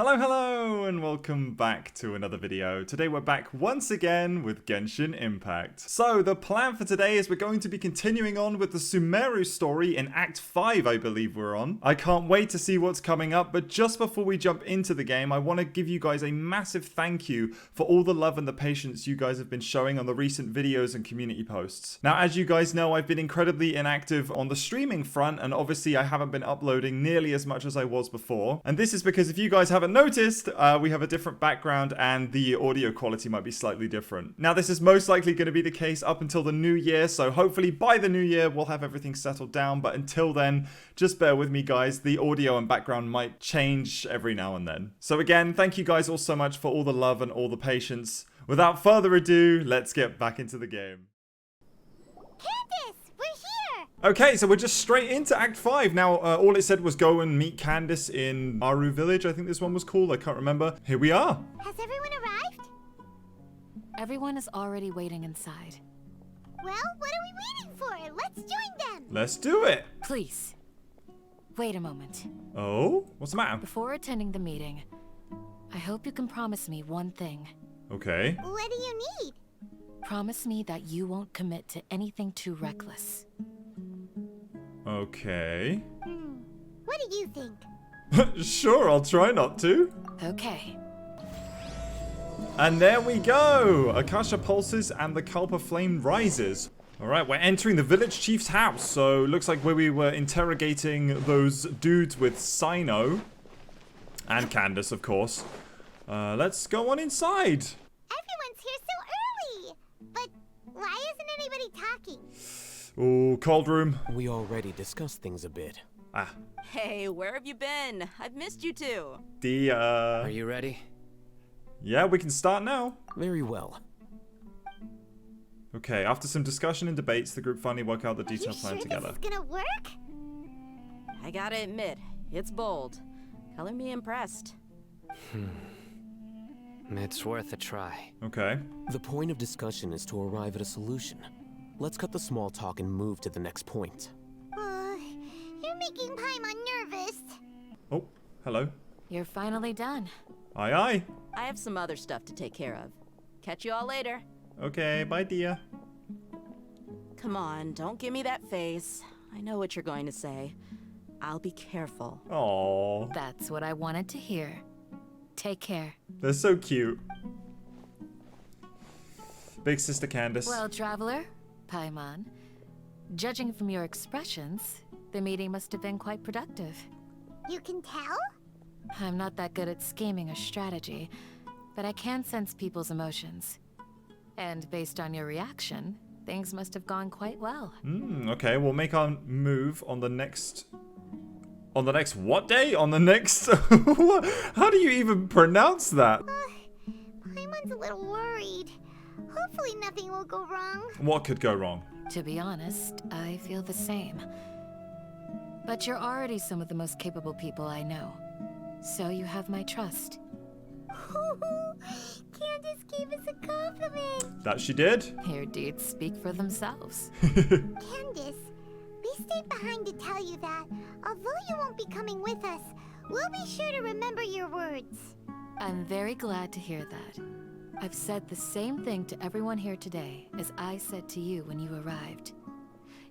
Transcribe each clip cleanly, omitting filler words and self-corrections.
Hello, and welcome back to another video. Today we're back once again with Genshin Impact. So the plan for today is we're going to be continuing on with the Sumeru story in Act 5, I believe we're on. I can't wait to see what's coming up, but just before we jump into the game, I want to give you guys a massive thank you for all the love and the patience you guys have been showing on the recent videos and community posts. Now, as you guys know, I've been incredibly inactive on the streaming front, and obviously I haven't been uploading nearly as much as I was before. And this is because if you guys haven't noticed, we have a different background and the audio quality might be slightly different. Now, this is most likely going to be the case up until the new year, so hopefully by the new year we'll have everything settled down, but until then, just bear with me guys, the audio and background might change every now and then. So again, thank you guys all so much for all the love and all the patience. Without further ado, let's get back into the game. Okay, so we're just straight into Act 5. Now, all it said was go and meet Candace in Aaru village, I think this one was called. I can't remember. Here we are. Has everyone arrived? Everyone is already waiting inside. Well, what are we waiting for? Let's join them! Let's do it. Please, wait a moment. Oh? What's the matter? Before attending the meeting, I hope you can promise me one thing. Okay. What do you need? Promise me that you won't commit to anything too reckless. Okay. What do you think? Sure, I'll try not to. Okay. And there we go! Akasha pulses and the Kalpa flame rises. Alright, we're entering the village chief's house. So, looks like where we were interrogating those dudes with Sino. And Candace, of course. Let's go on inside. Everyone's here so early! But why isn't anybody talking? Ooh, cold room. We already discussed things a bit. Ah. Hey, where have you been? I've missed you too. Are you ready? Yeah, we can start now. Very well. Okay, after some discussion and debates, the group finally work out the detailed plan This together. is gonna work? I gotta admit, it's bold. Color me impressed. It's worth a try. Okay. The point of discussion is to arrive at a solution. Let's cut the small talk and move to the next point. You're making Paimon nervous. Oh, hello. You're finally done. Aye, aye. I have some other stuff to take care of. Catch you all later. Okay, bye, dear. Come on, don't give me that face. I know what you're going to say. I'll be careful. Aww. That's what I wanted to hear. Take care. They're so cute. Big sister Candace. Well, traveler, Paimon, judging from your expressions, the meeting must have been quite productive. You can tell? I'm not that good at scheming or strategy, but I can sense people's emotions. And based on your reaction, things must have gone quite well. Okay, we'll make our move on the next... On the next what day? On the next... How do you even pronounce that? Paimon's a little worried. Hopefully nothing will go wrong. What could go wrong? To be honest, I feel the same. But you're already some of the most capable people I know. So you have my trust. Candace gave us a compliment. That she did? Your deeds speak for themselves. Candace, we stayed behind to tell you that, although you won't be coming with us, we'll be sure to remember your words. I'm very glad to hear that. I've said the same thing to everyone here today as I said to you when you arrived.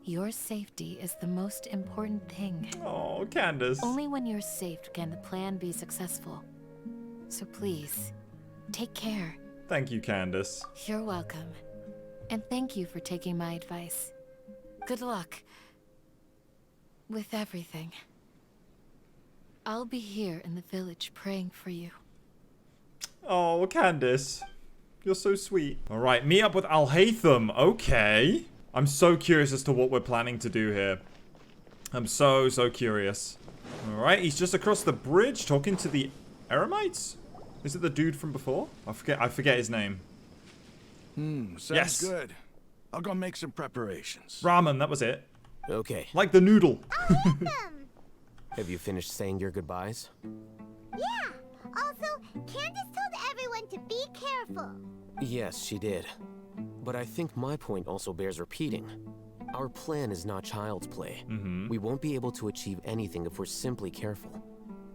Your safety is the most important thing. Oh, Candace. Only when you're safe can the plan be successful. So please, take care. Thank you, Candace. You're welcome. And thank you for taking my advice. Good luck with everything. I'll be here in the village praying for you. Oh, Candace. You're so sweet. All right, meet up with Al-Haytham. Okay. I'm so curious as to what we're planning to do here. I'm so curious. All right, he's just across the bridge talking to the Eremites? Is it the dude from before? I forget his name. Sounds Yes. good. I'll go make some preparations. Ramen, that was it. Okay. Like the noodle. Have you finished saying your goodbyes? Yeah. Also, Candace told everyone to be careful. Yes, she did. But I think my point also bears repeating. Our plan is not child's play. We won't be able to achieve anything if we're simply careful.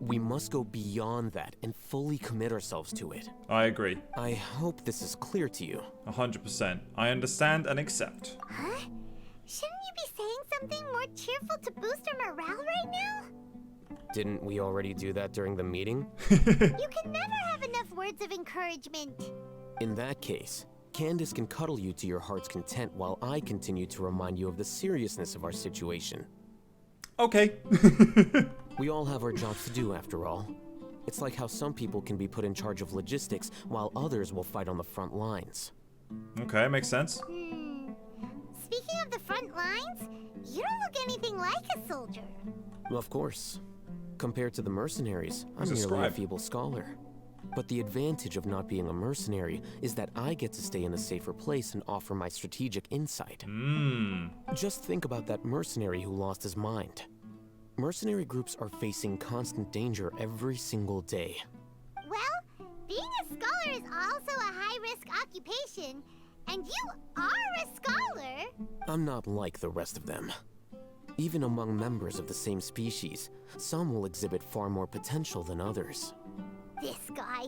We must go beyond that and fully commit ourselves to it. I agree. I hope this is clear to you. 100%. I understand and accept. Huh? Shouldn't you be saying something more cheerful to boost our morale right now? Didn't we already do that during the meeting? You can never have enough words of encouragement. In that case, Candace can cuddle you to your heart's content while I continue to remind you of the seriousness of our situation. Okay. We all have our jobs to do, after all. It's like how some people can be put in charge of logistics while others will fight on the front lines. Okay, makes sense. Speaking of the front lines, you don't look anything like a soldier. Of course. Compared to the mercenaries, I'm He's a merely a scribe. feeble scholar. But the advantage of not being a mercenary is that I get to stay in a safer place and offer my strategic insight. Just think about that mercenary who lost his mind. Mercenary groups are facing constant danger every single day. Well, being a scholar is also a high-risk occupation, and you are a scholar. I'm not like the rest of them. Even among members of the same species, some will exhibit far more potential than others. This guy.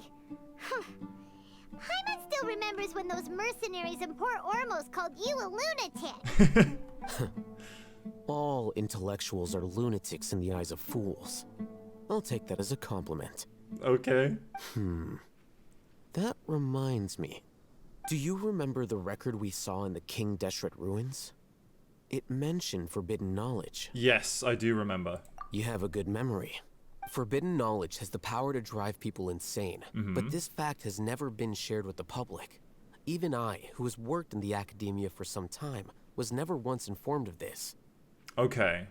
Paimon still remembers when those mercenaries in Port Ormos called you a lunatic. All intellectuals are lunatics in the eyes of fools. I'll take that as a compliment. Okay. That reminds me. Do you remember the record we saw in the King Deshret ruins? It mentioned forbidden knowledge. Yes, I do remember. You have a good memory. Forbidden knowledge has the power to drive people insane, but this fact has never been shared with the public. Even I, who has worked in the academia for some time, was never once informed of this. Okay.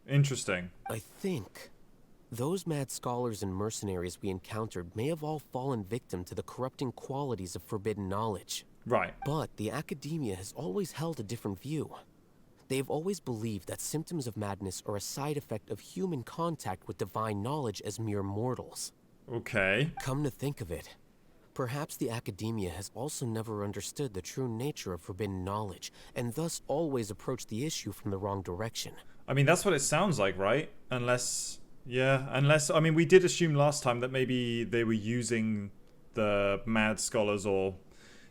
Interesting. I think those mad scholars and mercenaries we encountered may have all fallen victim to the corrupting qualities of forbidden knowledge. Right. But the academia has always held a different view. They've always believed that symptoms of madness are a side effect of human contact with divine knowledge as mere mortals. Okay. Come to think of it, perhaps the academia has also never understood the true nature of forbidden knowledge, and thus always approached the issue from the wrong direction. I mean, that's what it sounds like, right? Unless, I mean, we did assume last time that maybe they were using the mad scholars or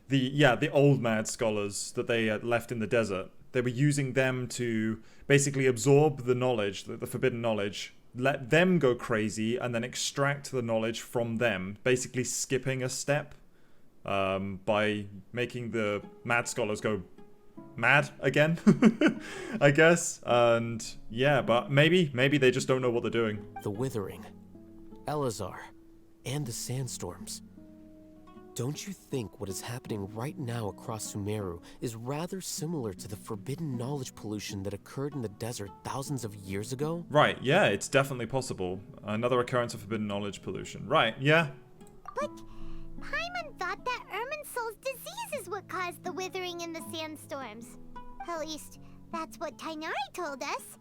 the old mad scholars that they had left in the desert. They were using them to basically absorb the knowledge, the forbidden knowledge, let them go crazy, and then extract the knowledge from them, basically skipping a step by making the mad scholars go mad again, I guess. And yeah, but maybe they just don't know what they're doing. The Withering, Elazar, and the Sandstorms. Don't you think what is happening right now across Sumeru is rather similar to the forbidden knowledge pollution that occurred in the desert thousands of years ago? Right, yeah, it's definitely possible. Another occurrence of forbidden knowledge pollution. Right, yeah. But Paimon thought that Irminsul's disease is what caused the withering in the sandstorms. At least, that's what Tighnari told us.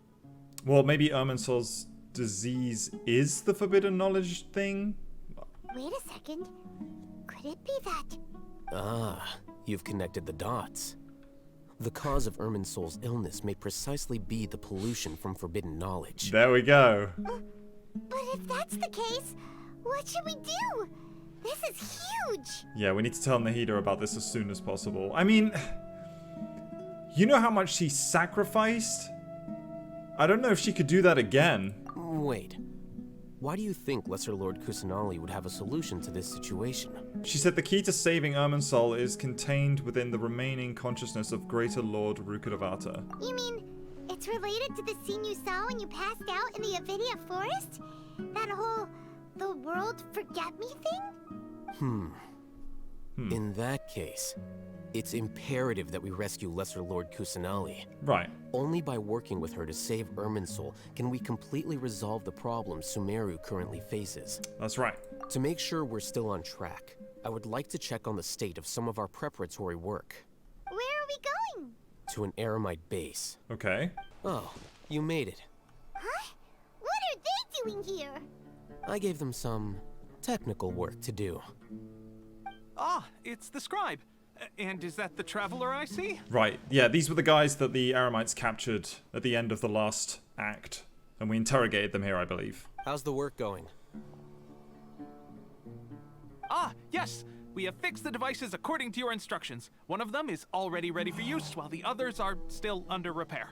Well, maybe Irminsul's disease is the forbidden knowledge thing? Wait a second. Could it be that? Ah, you've connected the dots. The cause of Irminsul's illness may precisely be the pollution from forbidden knowledge. There we go. But if that's the case, what should we do? This is huge! Yeah, we need to tell Nahida about this as soon as possible. I mean, you know how much she sacrificed? I don't know if she could do that again. Wait. Why do you think Lesser Lord Kusanali would have a solution to this situation? She said the key to saving Irminsul is contained within the remaining consciousness of Greater Lord Rukkhadevata. You mean it's related to the scene you saw when you passed out in the Avidia forest? That whole the world forget me thing? In that case, it's imperative that we rescue Lesser Lord Kusanali. Right. Only by working with her to save Irminsul can we completely resolve the problems Sumeru currently faces. That's right. To make sure we're still on track, I would like to check on the state of some of our preparatory work. Where are we going? To an Aramite base. Okay. Oh, you made it. Huh? What are they doing here? I gave them some technical work to do. Ah, it's the scribe. And is that the traveler I see? Right. Yeah, these were the guys that the Aramites captured at the end of the last act. And we interrogated them here, I believe. How's the work going? Ah, yes! We have fixed the devices according to your instructions. One of them is already ready for use, while the others are still under repair.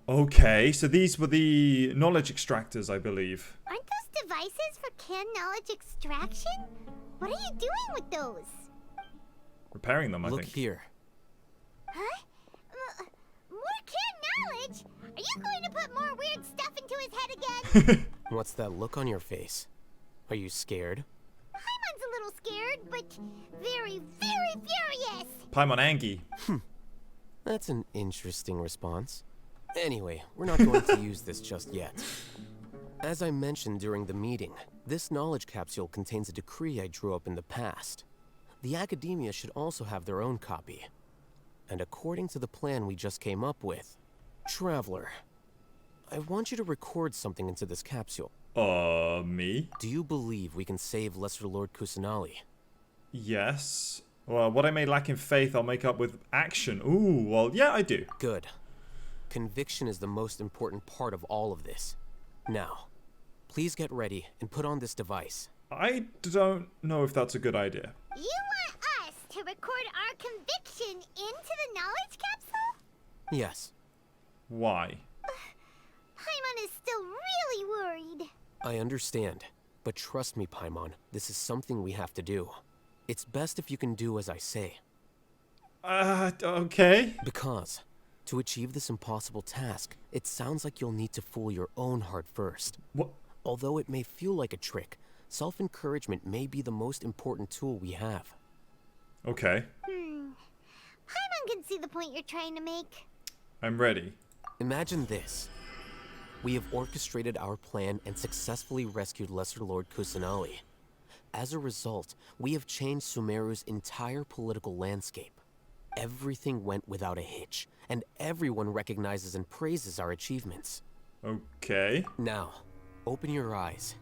Okay, so these were the knowledge extractors, I believe. Aren't those devices for can knowledge extraction? What are you doing with those? Repairing them, I Look think. here. Huh? More can knowledge? Are you going to put more weird stuff into his head again? What's that look on your face? Are you scared? Paimon's a little scared, but very, very furious. Paimon Angie. That's an interesting response. Anyway, we're not going to use this just yet. As I mentioned during the meeting, this knowledge capsule contains a decree I drew up in the past. The academia should also have their own copy. And according to the plan we just came up with, Traveler, I want you to record something into this capsule. Me? Do you believe we can save Lesser Lord Kusanali? Yes. Well, what I may lack in faith, I'll make up with action. Ooh, well, yeah, I do. Good. Conviction is the most important part of all of this. Now, please get ready and put on this device. I don't know if that's a good idea. You want us to record our conviction into the knowledge capsule? Yes, Why? Paimon is still really worried. I understand. But trust me, Paimon, this is something we have to do. It's best if you can do as I say. Okay. Because, to achieve this impossible task, it sounds like you'll need to fool your own heart first. What? Although it may feel like a trick, self-encouragement may be the most important tool we have. Okay. Paimon can see the point you're trying to make. I'm ready. Imagine this. We have orchestrated our plan and successfully rescued Lesser Lord Kusanali. As a result, we have changed Sumeru's entire political landscape. Everything went without a hitch, and everyone recognizes and praises our achievements. Okay. Now, open your eyes.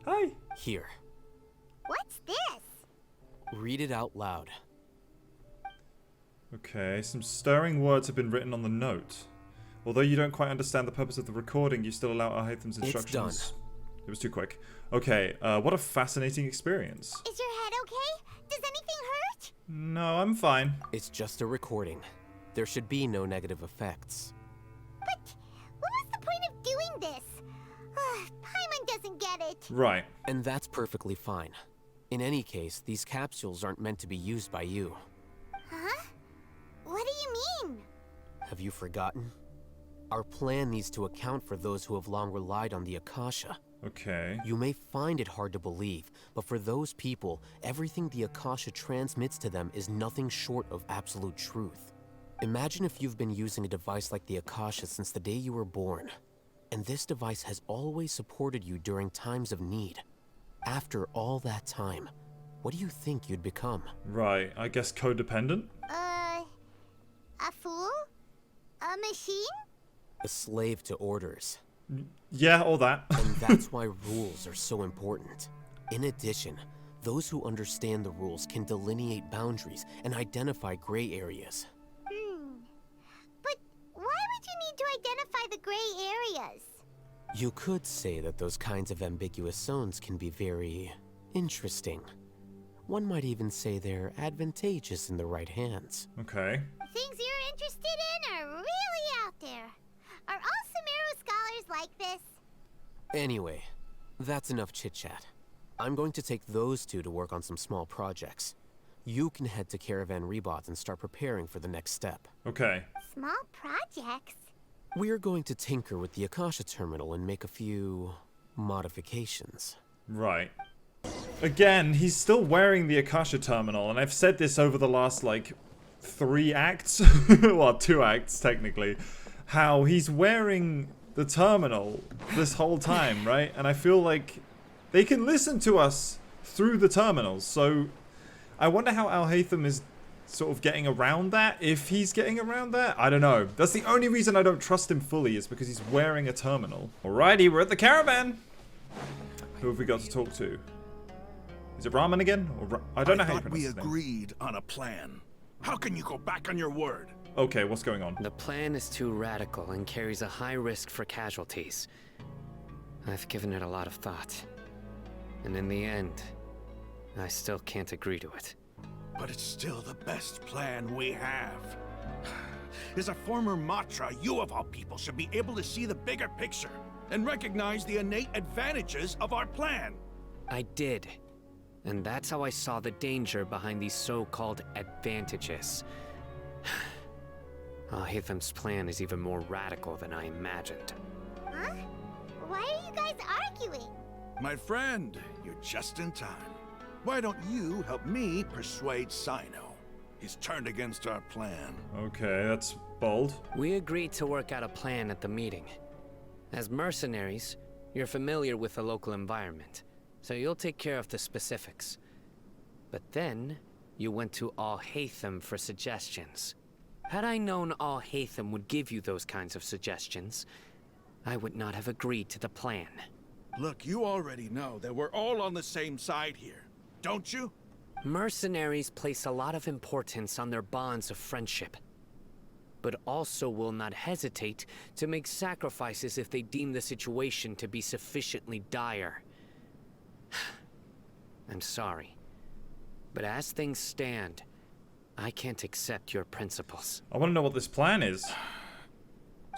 Hi. Here, What's this? read it out loud. Okay, some stirring words have been written on the note. Although you don't quite understand the purpose of the recording, you still allow Alhaitham's instructions. It's done. It was too quick. Okay, what a fascinating experience. Is your head okay? Does anything hurt? No, I'm fine. It's just a recording. There should be no negative effects. But what was the point of doing this? Paimon doesn't get it. Right. And that's perfectly fine. In any case, these capsules aren't meant to be used by you. Huh? What do you mean? Have you forgotten? Our plan needs to account for those who have long relied on the Akasha. Okay. You may find it hard to believe, but for those people, everything the Akasha transmits to them is nothing short of absolute truth. Imagine if you've been using a device like the Akasha since the day you were born, and this device has always supported you during times of need. After all that time, what do you think you'd become? Right, I guess codependent? A fool? A machine? A slave to orders. Yeah, all that. And that's why rules are so important. In addition, those who understand the rules can delineate boundaries and identify gray areas. But why would you need to identify the gray areas? You could say that those kinds of ambiguous zones can be very interesting. One might even say they're advantageous in the right hands. Okay. Things you're interested in are really out there. Are all Sumeru scholars like this? Anyway, that's enough chit-chat. I'm going to take those two to work on some small projects. You can head to Caravan Ribat and start preparing for the next step. Okay. Small projects? We're going to tinker with the Akasha terminal and make a few modifications. Right. Again, he's still wearing the Akasha terminal, and I've said this over the last, like, 3 acts. Well, 2 acts, technically. How he's wearing the terminal this whole time, right? And I feel like they can listen to us through the terminals. So I wonder how Alhaitham is sort of getting around that. If he's getting around that, I don't know. That's the only reason I don't trust him fully, is because he's wearing a terminal. Alrighty, we're at the caravan. Who have we got to talk to? Is it Ramen again? Or I don't know how you thought pronounce we his name. agreed on a plan. How can you go back on your word? Okay, what's going on? The plan is too radical and carries a high risk for casualties. I've given it a lot of thought. And in the end, I still can't agree to it. But it's still the best plan we have. As a former Matra, you of all people should be able to see the bigger picture and recognize the innate advantages of our plan. I did. And that's how I saw the danger behind these so-called advantages. Al-Haytham's plan is even more radical than I imagined. Huh? Why are you guys arguing? My friend, you're just in time. Why don't you help me persuade Sino? He's turned against our plan. Okay, that's bold. We agreed to work out a plan at the meeting. As mercenaries, you're familiar with the local environment, so you'll take care of the specifics. But then, you went to Al-Haytham for suggestions. Had I known Al-Haytham would give you those kinds of suggestions, I would not have agreed to the plan. Look, you already know that we're all on the same side here, don't you? Mercenaries place a lot of importance on their bonds of friendship, but also will not hesitate to make sacrifices if they deem the situation to be sufficiently dire. I'm sorry, but as things stand, I can't accept your principles. I want to know what this plan is.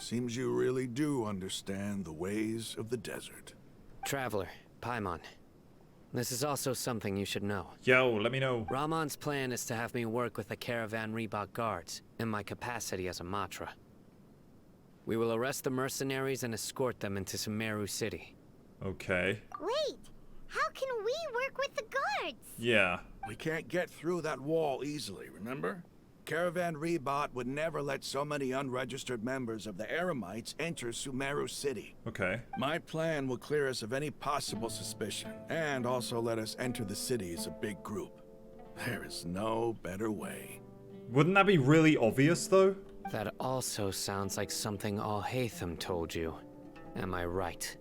Seems you really do understand the ways of the desert. Traveler, Paimon, this is also something you should know. Yo, let me know. Rahman's plan is to have me work with the Caravan Ribat guards in my capacity as a Matra. We will arrest the mercenaries and escort them into Sumeru City. Okay. Wait, how can we work with the guards? Yeah. We can't get through that wall easily, remember? Caravan Ribat would never let so many unregistered members of the Eremites enter Sumeru City. Okay. My plan will clear us of any possible suspicion, and also let us enter the city as a big group. There is no better way. Wouldn't that be really obvious, though? That also sounds like something Al-Haytham told you. Am I right?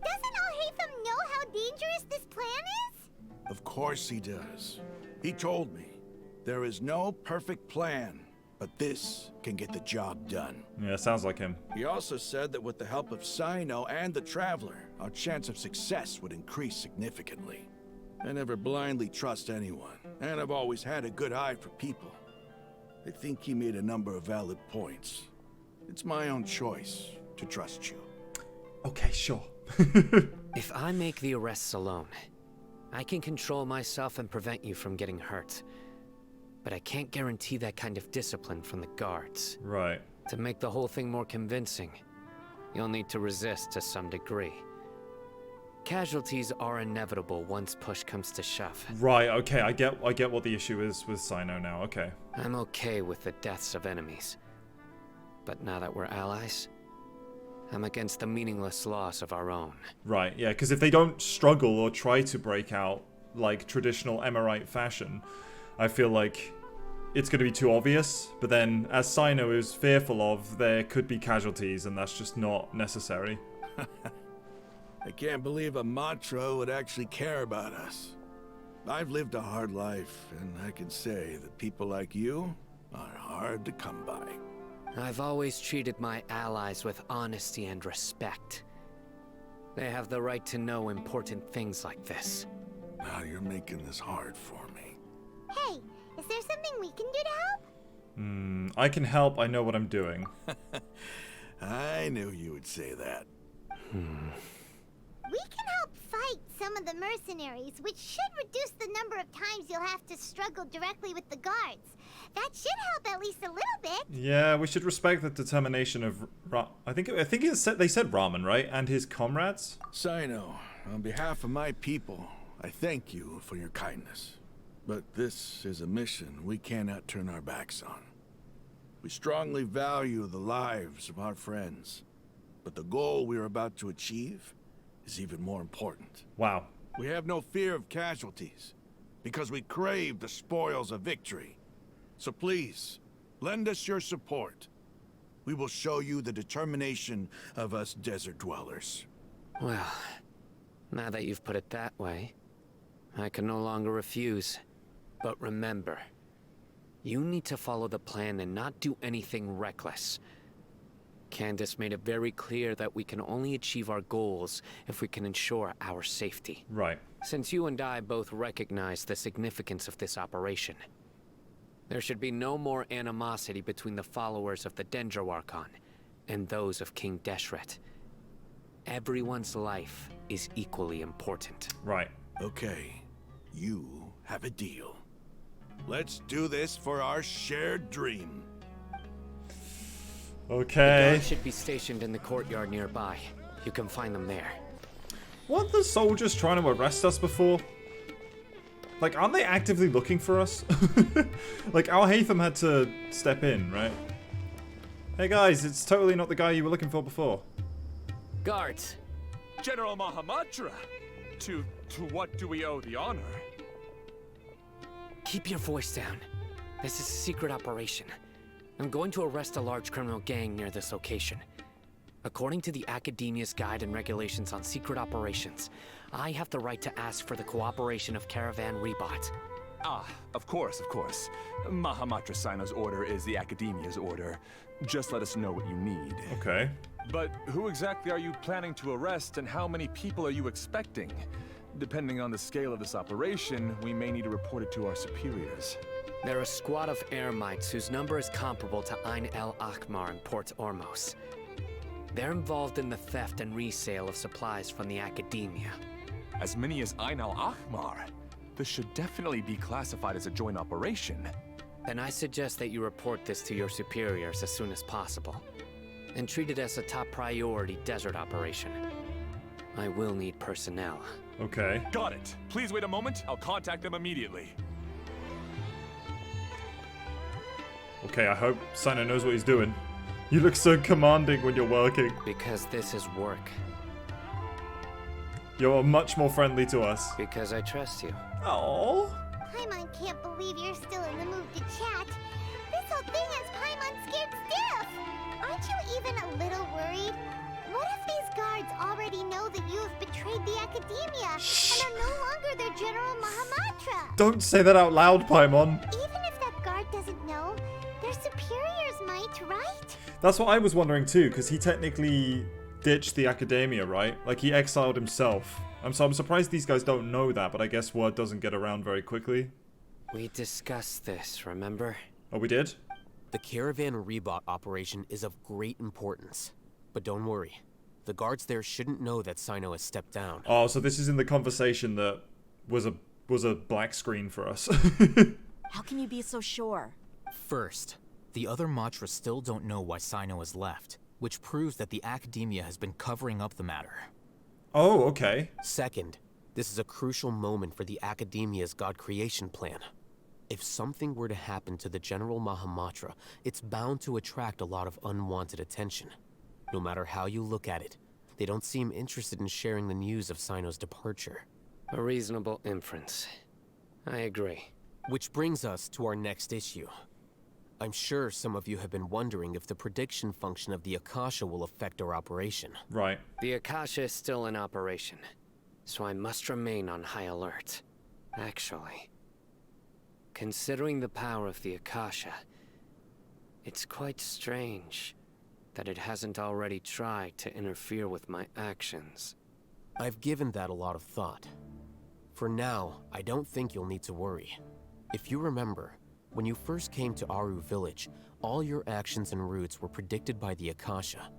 Doesn't Al-Haytham know how dangerous this plan is? Of course he does. He told me. There is no perfect plan, but this can get the job done. Yeah, sounds like him. He also said that with the help of Sino and the Traveler, our chance of success would increase significantly. I never blindly trust anyone, and I've always had a good eye for people. I think he made a number of valid points. It's my own choice to trust you. Okay, sure. If I make the arrests alone, I can control myself and prevent you from getting hurt. But I can't guarantee that kind of discipline from the guards. Right. To make the whole thing more convincing, you'll need to resist to some degree. Casualties are inevitable once push comes to shove. Right, okay, I get what the issue is with Sino now, okay. I'm okay with the deaths of enemies. But now that we're allies, I'm against the meaningless loss of our own. Right, yeah, because if they don't struggle or try to break out like traditional Emirite fashion, I feel like it's going to be too obvious, but then, as Sino is fearful of, there could be casualties, and that's just not necessary. I can't believe a Matra would actually care about us. I've lived a hard life, and I can say that people like you are hard to come by. I've always treated my allies with honesty and respect. They have the right to know important things like this. Now you're making this hard for me. Hey, is there something we can do to help? I can help, I know what I'm doing. I knew you would say that. We can help fight some of the mercenaries, which should reduce the number of times you'll have to struggle directly with the guards. That should help at least a little bit. Yeah, we should respect the determination of I think they said Raman, right? And his comrades? Sino, on behalf of my people, I thank you for your kindness. But this is a mission we cannot turn our backs on. We strongly value the lives of our friends, but the goal we are about to achieve is even more important. Wow. We have no fear of casualties, because we crave the spoils of victory. So please, lend us your support. We will show you the determination of us desert dwellers. Well, now that you've put it that way, I can no longer refuse. But remember, you need to follow the plan and not do anything reckless. Candace made it very clear that we can only achieve our goals if we can ensure our safety. Right. Since you and I both recognize the significance of this operation, there should be no more animosity between the followers of the Dendroarchon and those of King Deshret. Everyone's life is equally important. Right. Okay, you have a deal. Let's do this for our shared dream. Okay. Guards should be stationed in the courtyard nearby. You can find them there. Weren't the soldiers trying to arrest us before? Like, aren't they actively looking for us? Like, Al-Haytham had to step in, right? Hey guys, it's totally not the guy you were looking for before. Guards! General Mahamatra! To what do we owe the honor? Keep your voice down. This is a secret operation. I'm going to arrest a large criminal gang near this location. According to the Academia's Guide and Regulations on Secret Operations, I have the right to ask for the cooperation of Caravan Ribat. Ah, of course, of course. Mahamatra Sino's order is the Academia's order. Just let us know what you need. Okay. But who exactly are you planning to arrest, and how many people are you expecting? Depending on the scale of this operation, we may need to report it to our superiors. They're a squad of Eremites whose number is comparable to Ain el Akhmar in Port Ormos. They're involved in the theft and resale of supplies from the Academia. As many as Ain al Akhmar? This should definitely be classified as a joint operation. Then I suggest that you report this to your superiors as soon as possible, and treat it as a top priority desert operation. I will need personnel. Okay. Got it. Please wait a moment. I'll contact them immediately. Okay, I hope Sino knows what he's doing. You look so commanding when you're working. Because this is work. You're much more friendly to us. Because I trust you. Oh. Paimon can't believe you're still in the mood to chat. This whole thing has Paimon scared stiff. Aren't you even a little worried? What if these guards already know that you have betrayed the Academia and are no longer their General Mahamatra? Don't say that out loud, Paimon. Even if that guard doesn't know, their superiors might, right? That's what I was wondering too, because he technically ditched the Academia, right? Like, he exiled himself. I'm surprised these guys don't know that, but I guess word doesn't get around very quickly. We discussed this, remember? Oh, we did? The Caravan Ribat operation is of great importance. But don't worry. The guards there shouldn't know that Sino has stepped down. Oh, so this is in the conversation that was a black screen for us. How can you be so sure? First, the other Matra still don't know why Sino has left, which proves that the Academia has been covering up the matter. Oh, okay. Second, this is a crucial moment for the Academia's God creation plan. If something were to happen to the General Mahamatra, it's bound to attract a lot of unwanted attention. No matter how you look at it, they don't seem interested in sharing the news of Sino's departure. A reasonable inference. I agree. Which brings us to our next issue. I'm sure some of you have been wondering if the prediction function of the Akasha will affect our operation. Right. The Akasha is still in operation, so I must remain on high alert. Actually, considering the power of the Akasha, it's quite strange that it hasn't already tried to interfere with my actions. I've given that a lot of thought. For now, I don't think you'll need to worry. If you remember, when you first came to Aaru village, all your actions and routes were predicted by the Akasha.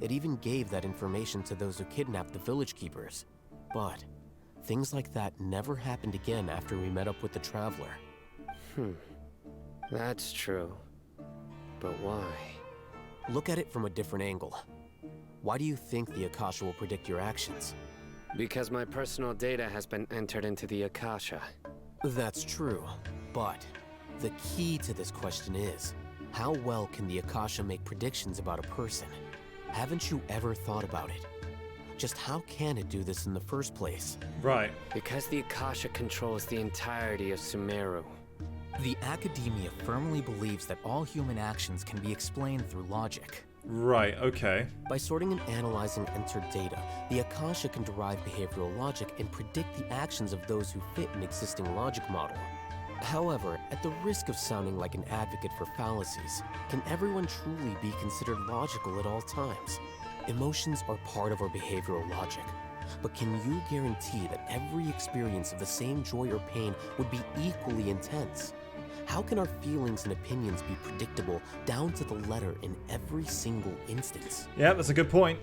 It even gave that information to those who kidnapped the village keepers. But things like that never happened again after we met up with the Traveler. That's true. But why? Look at it from a different angle. Why do you think the Akasha will predict your actions? Because my personal data has been entered into the Akasha. That's true, but the key to this question is, how well can the Akasha make predictions about a person? Haven't you ever thought about it? Just how can it do this in the first place? Right. Because the Akasha controls the entirety of Sumeru. The Academia firmly believes that all human actions can be explained through logic. Right, okay. By sorting and analyzing entered data, the Akasha can derive behavioral logic and predict the actions of those who fit an existing logic model. However, at the risk of sounding like an advocate for fallacies, can everyone truly be considered logical at all times? Emotions are part of our behavioral logic. But can you guarantee that every experience of the same joy or pain would be equally intense? How can our feelings and opinions be predictable down to the letter in every single instance? Yeah, that's a good point.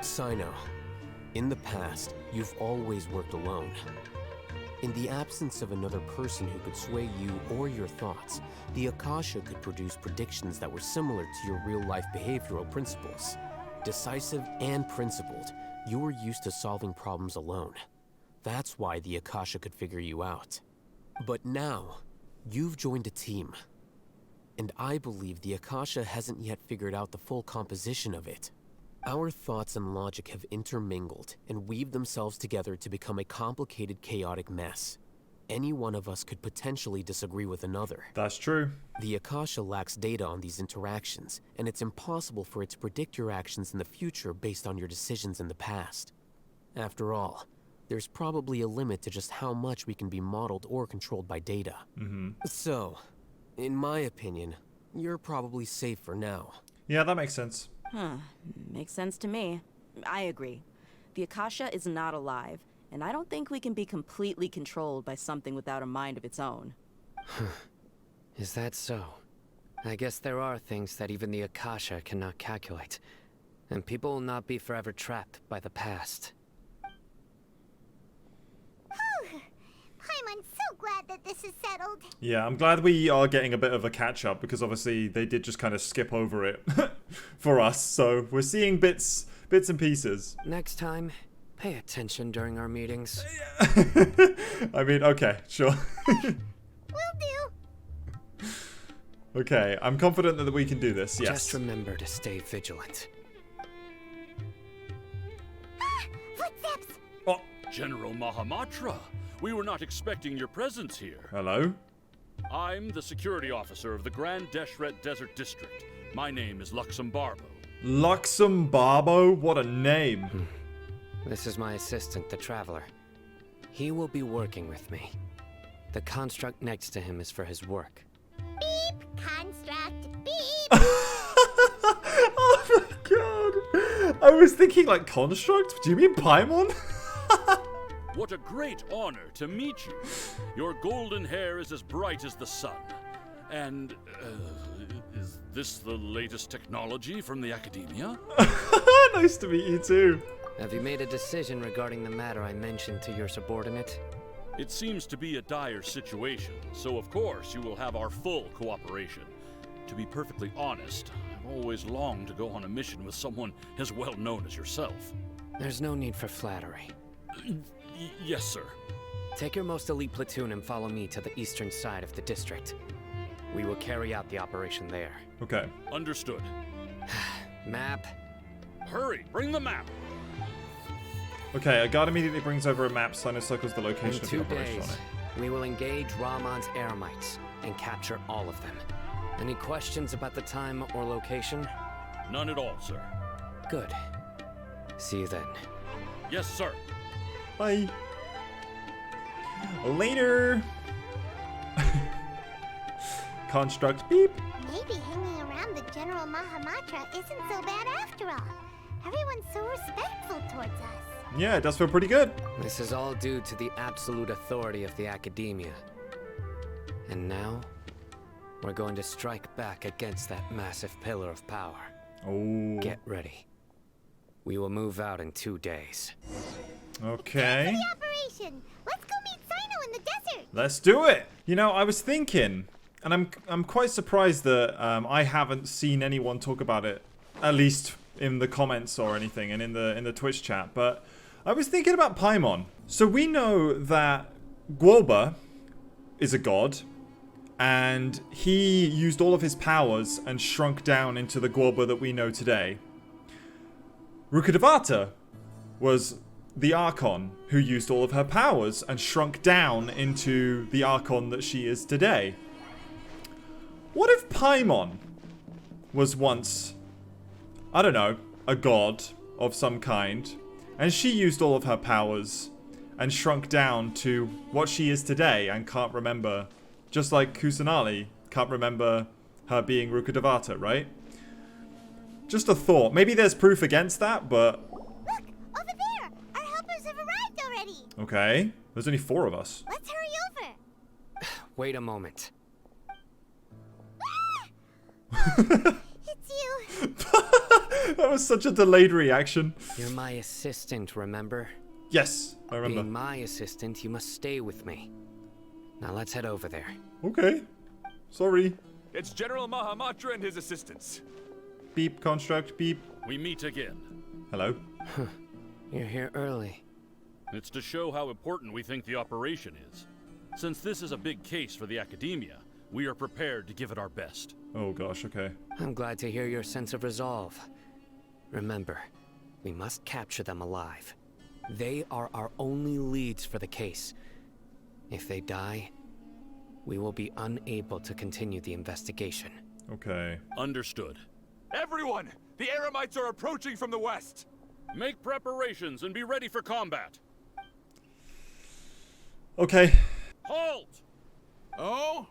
Sino, in the past, you've always worked alone. In the absence of another person who could sway you or your thoughts, the Akasha could produce predictions that were similar to your real-life behavioral principles. Decisive and principled, you were used to solving problems alone. That's why the Akasha could figure you out. But now, you've joined a team. And I believe the Akasha hasn't yet figured out the full composition of it. Our thoughts and logic have intermingled and weaved themselves together to become a complicated, chaotic mess. Any one of us could potentially disagree with another. That's true. The Akasha lacks data on these interactions, and it's impossible for it to predict your actions in the future based on your decisions in the past. After all, there's probably a limit to just how much we can be modeled or controlled by data. So, in my opinion, you're probably safe for now. Yeah, that makes sense. Makes sense to me. I agree. The Akasha is not alive, and I don't think we can be completely controlled by something without a mind of its own. Is that so? I guess there are things that even the Akasha cannot calculate, and people will not be forever trapped by the past. I'm so glad that this is settled. Yeah, I'm glad we are getting a bit of a catch-up, because obviously they did just kind of skip over it for us, so we're seeing bits and pieces. Next time, pay attention during our meetings. I mean, okay, sure. Will do. Okay, I'm confident that we can do this, yes. Just remember to stay vigilant. Footsteps! Oh, General Mahamatra, we were not expecting your presence here. hello? I'm the security officer of the Grand Deshret Desert District. My name is Luxembarbo. Luxembarbo? What a name. This is my assistant, the Traveler. He will be working with me. The construct next to him is for his work. Beep! Construct! Beep! Oh my god. I was thinking like construct? Do you mean Paimon? What a great honor to meet you. Your golden hair is as bright as the sun. And, is this the latest technology from the Academia? Nice to meet you too. Have you made a decision regarding the matter I mentioned to your subordinate? It seems to be a dire situation, so of course you will have our full cooperation. To be perfectly honest, I've always longed to go on a mission with someone as well known as yourself. There's no need for flattery. Yes, sir. Take your most elite platoon and follow me to the eastern side of the district. We will carry out the operation there. Okay. Understood. Map. Hurry, bring the map. Okay, a guard immediately brings over a map, Sino circles the location In of the 2 operation on days, it. we will engage Rahman's Eremites and capture all of them. Any questions about the time or location? None at all, sir. Good. See you then. Yes, sir. Bye. Later. Construct beep. Maybe hanging around the General Mahamatra isn't so bad after all. Everyone's so respectful towards us. Yeah, it does feel pretty good. This is all due to the absolute authority of the Academia. And now, we're going to strike back against that massive pillar of power. Oh. Get ready. We will move out in 2 days. Okay. The operation! Let's go meet Sino in the desert! Let's do it. You know, I was thinking, and I'm quite surprised that I haven't seen anyone talk about it, at least in the comments or anything, and in the Twitch chat. But I was thinking about Paimon. So we know that Guoba is a god, and he used all of his powers and shrunk down into the Guoba that we know today. Rukkhadevata was the Archon who used all of her powers and shrunk down into the Archon that she is today. What if Paimon was once, I don't know, a god of some kind, and she used all of her powers and shrunk down to what she is today and can't remember. Just like Kusanali can't remember her being Rukkhadevata, right? Just a thought. Maybe there's proof against that, but... Look! Over there! Our helpers have arrived already! Okay. There's only 4 of us. Let's hurry over! Wait a moment. It's you! That was such a delayed reaction. You're my assistant, remember? Yes, I remember. Being my assistant, you must stay with me. Now let's head over there. Okay. Sorry. It's General Mahamatra and his assistants. Beep, construct, beep. We meet again. Hello. You're here early. It's to show how important we think the operation is. Since this is a big case for the Academia, we are prepared to give it our best. Oh gosh, okay. I'm glad to hear your sense of resolve. Remember, we must capture them alive. They are our only leads for the case. If they die, we will be unable to continue the investigation. Okay. Understood. Everyone! The Eremites are approaching from the west! Make preparations and be ready for combat. Okay. Halt! Oh?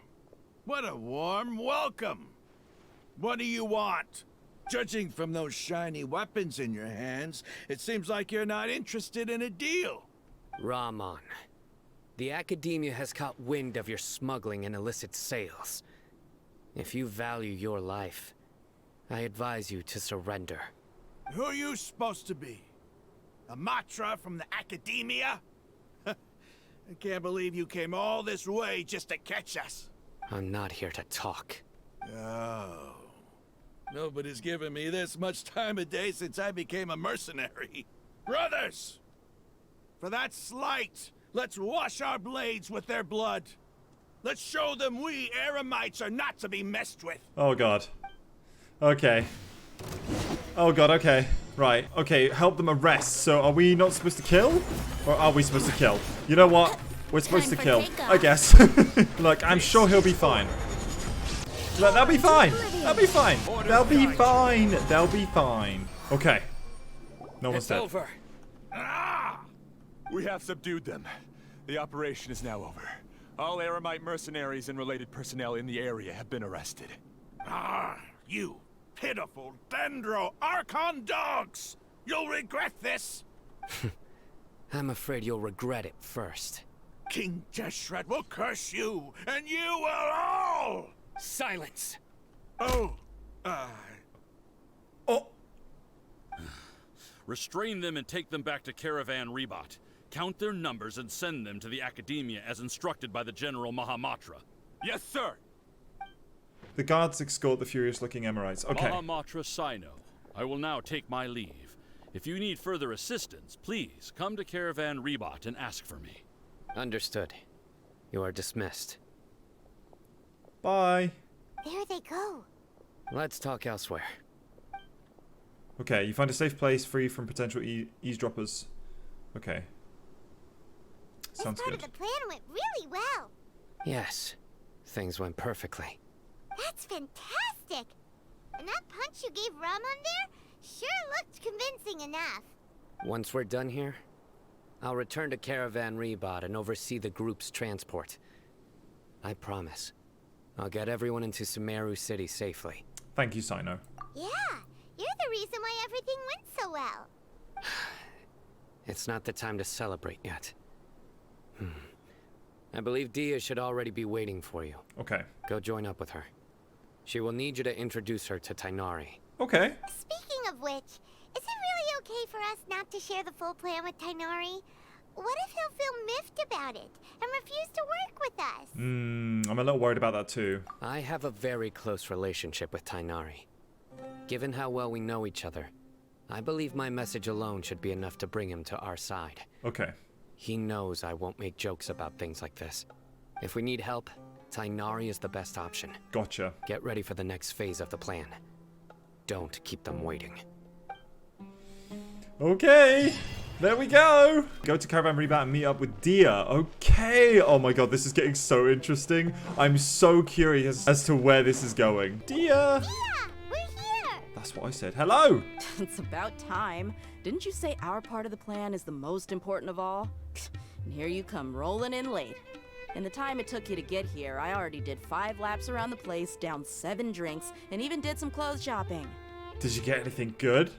What a warm welcome. What do you want? Judging from those shiny weapons in your hands, it seems like you're not interested in a deal. Rahman, the Academia has caught wind of your smuggling and illicit sales. If you value your life, I advise you to surrender. Who are you supposed to be? A Matra from the Academia? I can't believe you came all this way just to catch us. I'm not here to talk. Oh. Nobody's given me this much time of day since I became a mercenary. Brothers! For that slight, let's wash our blades with their blood. Let's show them we Eremites are not to be messed with. Oh god. Okay. Oh god, okay. Right, okay, help them arrest. So are we not supposed to kill? Or are we supposed to kill? You know what? We're supposed to kill, I guess. Look, I'm sure he'll be fine. Look, they'll be fine. They'll be fine. They'll be fine. They'll be fine. Okay. No one's dead. Over. Ah! We have subdued them. The operation is now over. All Eremite mercenaries and related personnel in the area have been arrested. Ah, you pitiful Dendro Archon dogs! You'll regret this! I'm afraid you'll regret it first. King Jeshret will curse you, and you will all! Silence! Oh, Oh! Restrain them and take them back to Caravan Ribat. Count their numbers and send them to the Academia as instructed by the General Mahamatra. Yes, sir! The guards escort the furious-looking Emirites. Okay. Mahamatra Sino, I will now take my leave. If you need further assistance, please come to Caravan Ribat and ask for me. Understood. You are dismissed. Bye. There they go. Let's talk elsewhere. Okay, you find a safe place free from potential eavesdroppers. Okay. Sounds This part good. of the plan went really well. Yes, things went perfectly. That's fantastic! And that punch you gave Rahman there sure looked convincing enough. Once we're done here, I'll return to Caravan Ribat and oversee the group's transport. I promise. I'll get everyone into Sumeru City safely. Thank you, Sino. Yeah, you're the reason why everything went so well. It's not the time to celebrate yet. I believe Dia should already be waiting for you. Okay. Go join up with her. She will need you to introduce her to Tighnari. Okay. Speaking of which, is it really okay for us not to share the full plan with Tighnari? What if he'll feel miffed about it and refuse to work with us? I'm a little worried about that too. I have a very close relationship with Tighnari. Given how well we know each other, I believe my message alone should be enough to bring him to our side. Okay. He knows I won't make jokes about things like this. If we need help, Tighnari is the best option. Gotcha. Get ready for the next phase of the plan. Don't keep them waiting. Okay. There we go. Go to Caravan Ribat and meet up with Dia. Okay. Oh my god, this is getting so interesting. I'm so curious as to where this is going. Dia. Yeah, we're here! That's what I said. Hello. It's about time. Didn't you say our part of the plan is the most important of all? and here you come rolling in late. In the time it took you to get here, I already did 5 laps around the place, downed 7 drinks, and even did some clothes shopping. Did you get anything good?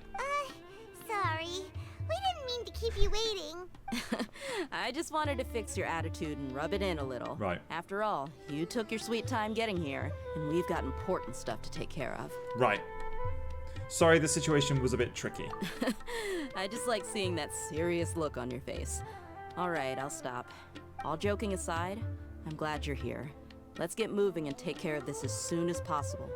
Sorry. We didn't mean to keep you waiting. I just wanted to fix your attitude and rub it in a little. Right. After all, you took your sweet time getting here, and we've got important stuff to take care of. Right. Sorry, the situation was a bit tricky. I just like seeing that serious look on your face. All right, I'll stop. All joking aside, I'm glad you're here. Let's get moving and take care of this as soon as possible.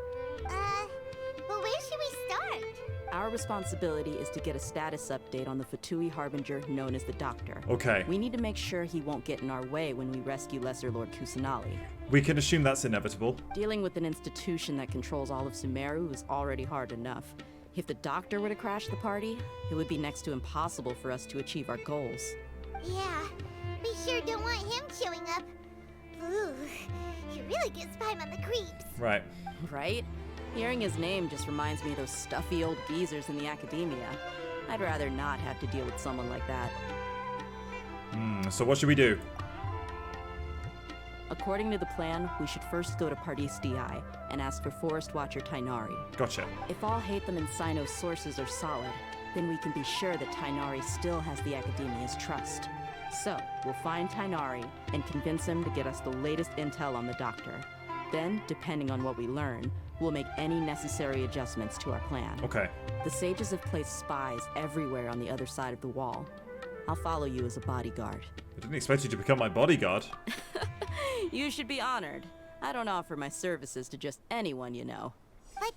Well, where should we start? Our responsibility is to get a status update on the Fatui Harbinger known as the Doctor. Okay. We need to make sure he won't get in our way when we rescue Lesser Lord Kusanali. We can assume that's inevitable. Dealing with an institution that controls all of Sumeru is already hard enough. If the Doctor were to crash the party, it would be next to impossible for us to achieve our goals. Yeah, we sure don't want him showing up. Ooh, he really gives Paimon the creeps. Right. Right? Hearing his name just reminds me of those stuffy old geezers in the academia. I'd rather not have to deal with someone like that. So what should we do? According to the plan, we should first go to Pardis DI and ask for Forest Watcher Tighnari. Gotcha. If all Hatham and Sino's sources are solid, then we can be sure that Tighnari still has the Academia's trust. So, we'll find Tighnari and convince him to get us the latest intel on the Doctor. Then, depending on what we learn, we'll make any necessary adjustments to our plan. Okay. The sages have placed spies everywhere on the other side of the wall. I'll follow you as a bodyguard. I didn't expect you to become my bodyguard. You should be honored. I don't offer my services to just anyone you know. But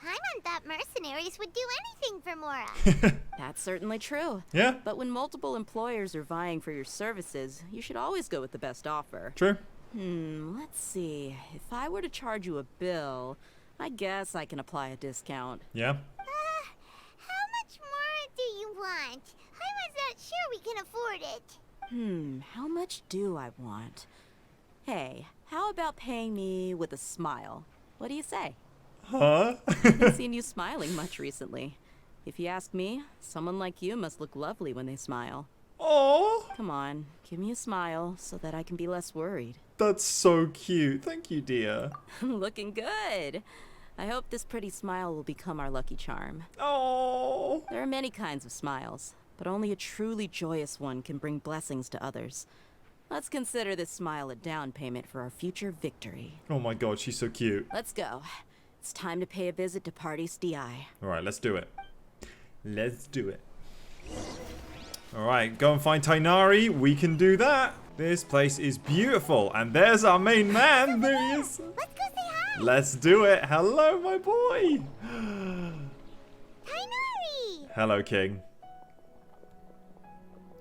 Paimon thought mercenaries would do anything for Mora. That's certainly true. Yeah. But when multiple employers are vying for your services, you should always go with the best offer. True. Let's see. If I were to charge you a bill, I guess I can apply a discount. Yeah. How much more do you want? Paimon's not sure we can afford it. How much do I want? Hey, how about paying me with a smile? What do you say? Huh? I haven't seen you smiling much recently. If you ask me, someone like you must look lovely when they smile. Oh, Come on, give me a smile so that I can be less worried. that's so cute. Thank you, dear. Looking good. I hope this pretty smile will become our lucky charm. Oh. There are many kinds of smiles, but only a truly joyous one can bring blessings to others. Let's consider this smile a down payment for our future victory. Oh my god, she's so cute. Let's go. It's time to pay a visit to Pardis DI. Alright, let's do it. Let's do it. Alright, go and find Tighnari. We can do that. This place is beautiful. And there's our main man. There he is. Let's go say hi. Let's do it. Hello, my boy. Tighnari. Hello, King.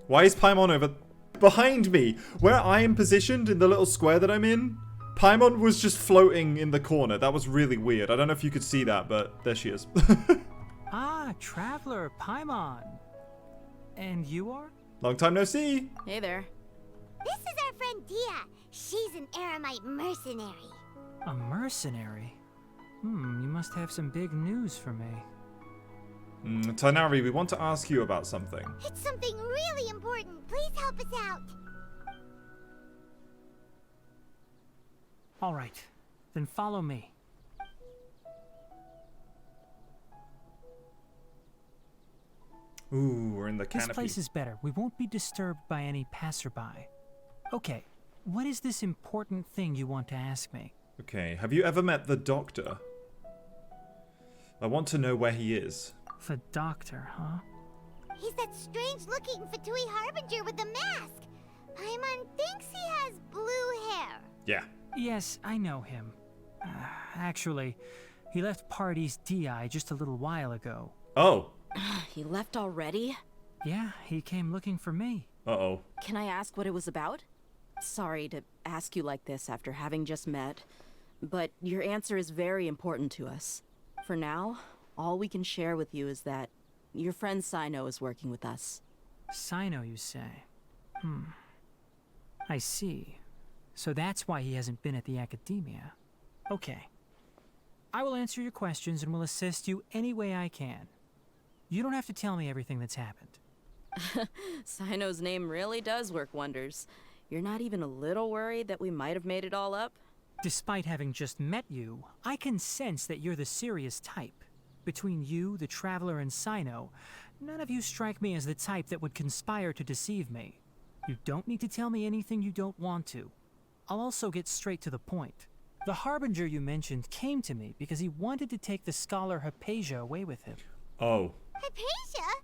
Why is Paimon over behind me? Where I am positioned in the little square that I'm in, Paimon was just floating in the corner. That was really weird. I don't know if you could see that, but there she is. Ah, Traveler, Paimon. And you are? Long time no see. Hey there. This is our friend Dia. She's an Aramite mercenary. A mercenary? You must have some big news for me. Tighnari, we want to ask you about something. It's something really important. Please help us out. All right, then follow me. Ooh, we're in the This canopy. place is better. We won't be disturbed by any passerby. Okay, what is this important thing you want to ask me? Okay, have you ever met the Doctor? I want to know where he is. The Doctor, huh? He's that strange-looking Fatui Harbinger with the mask. Paimon thinks he has blue hair. Yeah. Yes, I know him. Actually, he left Pardis DI just a little while ago. Oh. He left already? Yeah, he came looking for me. Uh-oh. Can I ask what it was about? Sorry to ask you like this after having just met, but your answer is very important to us. For now, all we can share with you is that your friend Sino is working with us. Sino, you say? I see. So that's why he hasn't been at the academia. Okay. I will answer your questions and will assist you any way I can. You don't have to tell me everything that's happened. Sino's name really does work wonders. You're not even a little worried that we might have made it all up? Despite having just met you, I can sense that you're the serious type. Between you, the Traveler, and Sino, none of you strike me as the type that would conspire to deceive me. You don't need to tell me anything you don't want to. I'll also get straight to the point. The Harbinger you mentioned came to me because he wanted to take the scholar Hypatia away with him. Oh. Hypatia?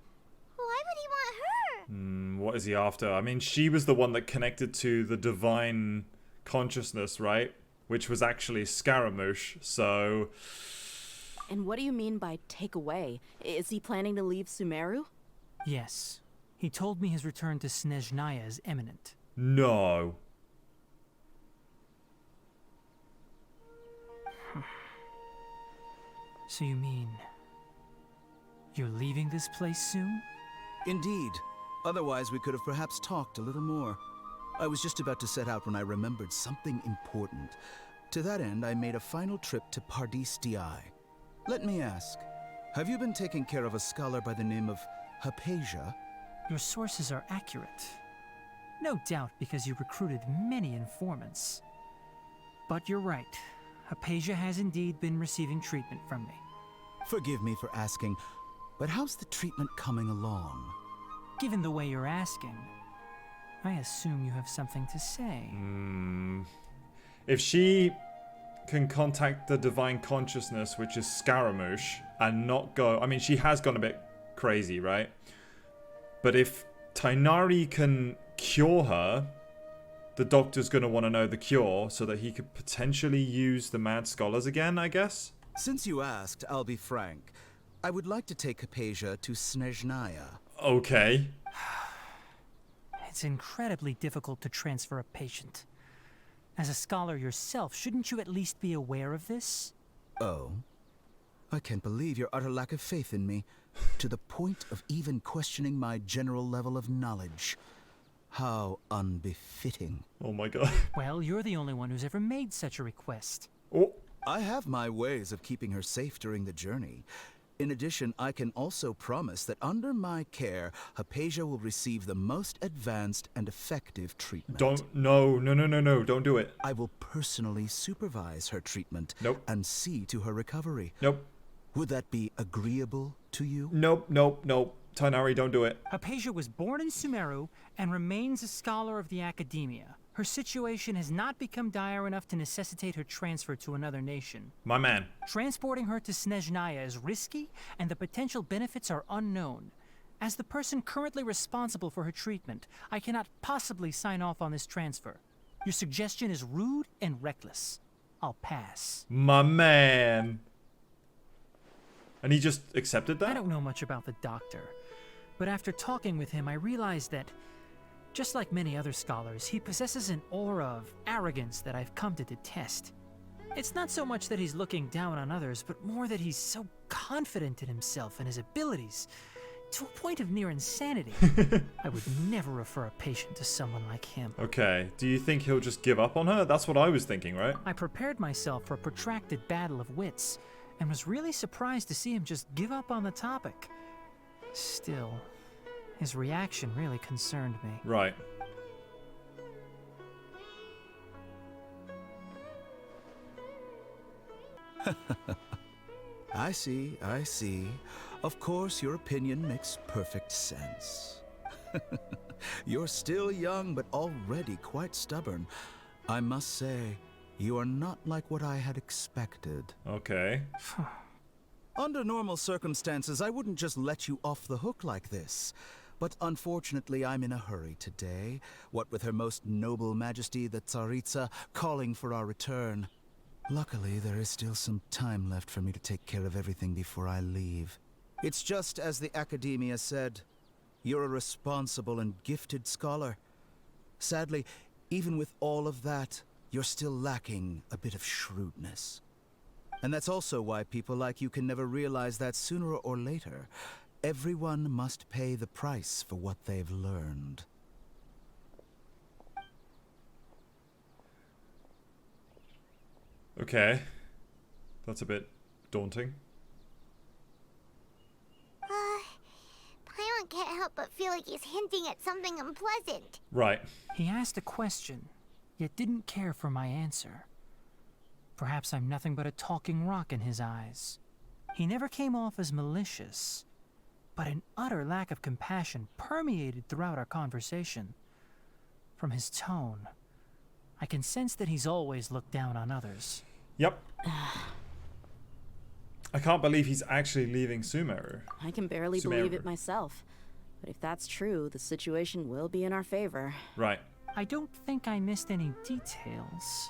Why would he want her? What is he after? I mean, she was the one that connected to the divine consciousness, right? Which was actually Scaramouche, so... And what do you mean by take away? Is he planning to leave Sumeru? Yes. He told me his return to Snezhnaya is imminent. No. So you mean... you're leaving this place soon? Indeed. Otherwise, we could have perhaps talked a little more. I was just about to set out when I remembered something important. To that end, I made a final trip to Pardis Di. Let me ask, have you been taking care of a scholar by the name of Hypatia? Your sources are accurate. No doubt because you recruited many informants. But you're right. Hypatia has indeed been receiving treatment from me. Forgive me for asking, but how's the treatment coming along? Given the way you're asking, I assume you have something to say. If she can contact the divine consciousness, which is Scaramouche, and not go... I mean, she has gone a bit crazy, right? But if Tighnari can cure her, the doctor's going to want to know the cure so that he could potentially use the Mad Scholars again, I guess? Since you asked, I'll be frank. I would like to take Hypatia to Snezhnaya. Okay. It's incredibly difficult to transfer a patient. As a scholar yourself, shouldn't you at least be aware of this? Oh? I can't believe your utter lack of faith in me, to the point of even questioning my general level of knowledge. How unbefitting. Oh my god. Well, you're the only one who's ever made such a request. Oh. I have my ways of keeping her safe during the journey. In addition, I can also promise that under my care, Hypatia will receive the most advanced and effective treatment. No, don't do it. I will personally supervise her treatment. Nope. And see to her recovery. Nope. Would that be agreeable to you? Nope. Tighnari, don't do it. Hypatia was born in Sumeru and remains a scholar of the academia. Her situation has not become dire enough to necessitate her transfer to another nation. My man. Transporting her to Snezhnaya is risky, and the potential benefits are unknown. As the person currently responsible for her treatment, I cannot possibly sign off on this transfer. Your suggestion is rude and reckless. I'll pass. My man. And he just accepted that? I don't know much about the doctor, but after talking with him, I realized that just like many other scholars, he possesses an aura of arrogance that I've come to detest. It's not so much that he's looking down on others, but more that he's so confident in himself and his abilities, to a point of near insanity. I would never refer a patient to someone like him. Okay, do you think he'll just give up on her? That's what I was thinking, right? I prepared myself for a protracted battle of wits, and was really surprised to see him just give up on the topic. Still, his reaction really concerned me. Right. I see. Of course, your opinion makes perfect sense. You're still young, but already quite stubborn. I must say, you are not like what I had expected. Okay. Under normal circumstances, I wouldn't just let you off the hook like this. But unfortunately, I'm in a hurry today, what with Her Most Noble Majesty the Tsaritsa calling for our return. Luckily, there is still some time left for me to take care of everything before I leave. It's just as the Academia said, you're a responsible and gifted scholar. Sadly, even with all of that, you're still lacking a bit of shrewdness. And that's also why people like you can never realize that sooner or later, everyone must pay the price for what they've learned. Okay. That's a bit daunting. Paimon can't help but feel like he's hinting at something unpleasant. Right. He asked a question, yet didn't care for my answer. Perhaps I'm nothing but a talking rock in his eyes. He never came off as malicious, but an utter lack of compassion permeated throughout our conversation. From his tone, I can sense that he's always looked down on others. Yep. I can't believe he's actually leaving Sumeru. I can barely believe it myself. But if that's true, the situation will be in our favor. Right. I don't think I missed any details.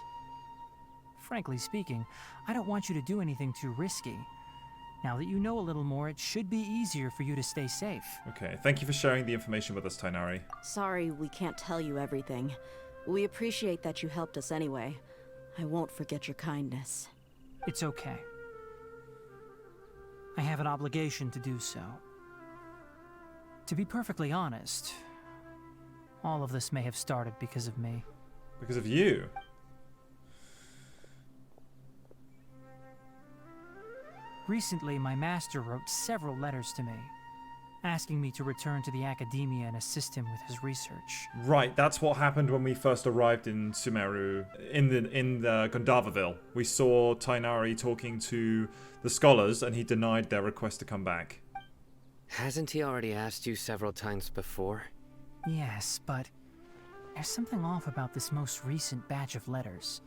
Frankly speaking, I don't want you to do anything too risky. Now that you know a little more, it should be easier for you to stay safe. Okay, thank you for sharing the information with us, Tighnari. Sorry we can't tell you everything. We appreciate that you helped us anyway. I won't forget your kindness. It's okay. I have an obligation to do so. To be perfectly honest, all of this may have started because of me. Because of you? Recently, my master wrote several letters to me, asking me to return to the academia and assist him with his research. Right, that's what happened when we first arrived in Sumeru, in the Gandharvaville. We saw Tighnari talking to the scholars, and he denied their request to come back. Hasn't he already asked you several times before? Yes, but there's something off about this most recent batch of letters.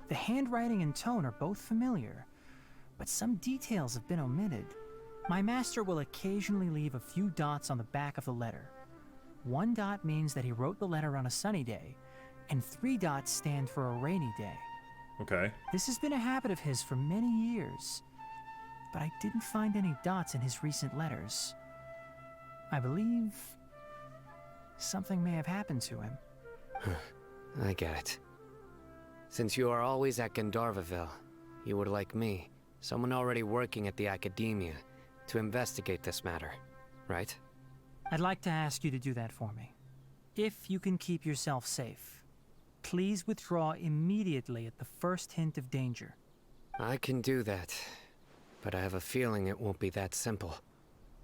The handwriting and tone are both familiar, but some details have been omitted. My master will occasionally leave a few dots on the back of the letter. 1 dot means that he wrote the letter on a sunny day, and 3 dots stand for a rainy day. Okay. This has been a habit of his for many years, but I didn't find any dots in his recent letters. I believe something may have happened to him. I get it. Since you are always at Gandharvaville, you would like me, someone already working at the academia, to investigate this matter, right? I'd like to ask you to do that for me. If you can keep yourself safe, please withdraw immediately at the first hint of danger. I can do that, but I have a feeling it won't be that simple.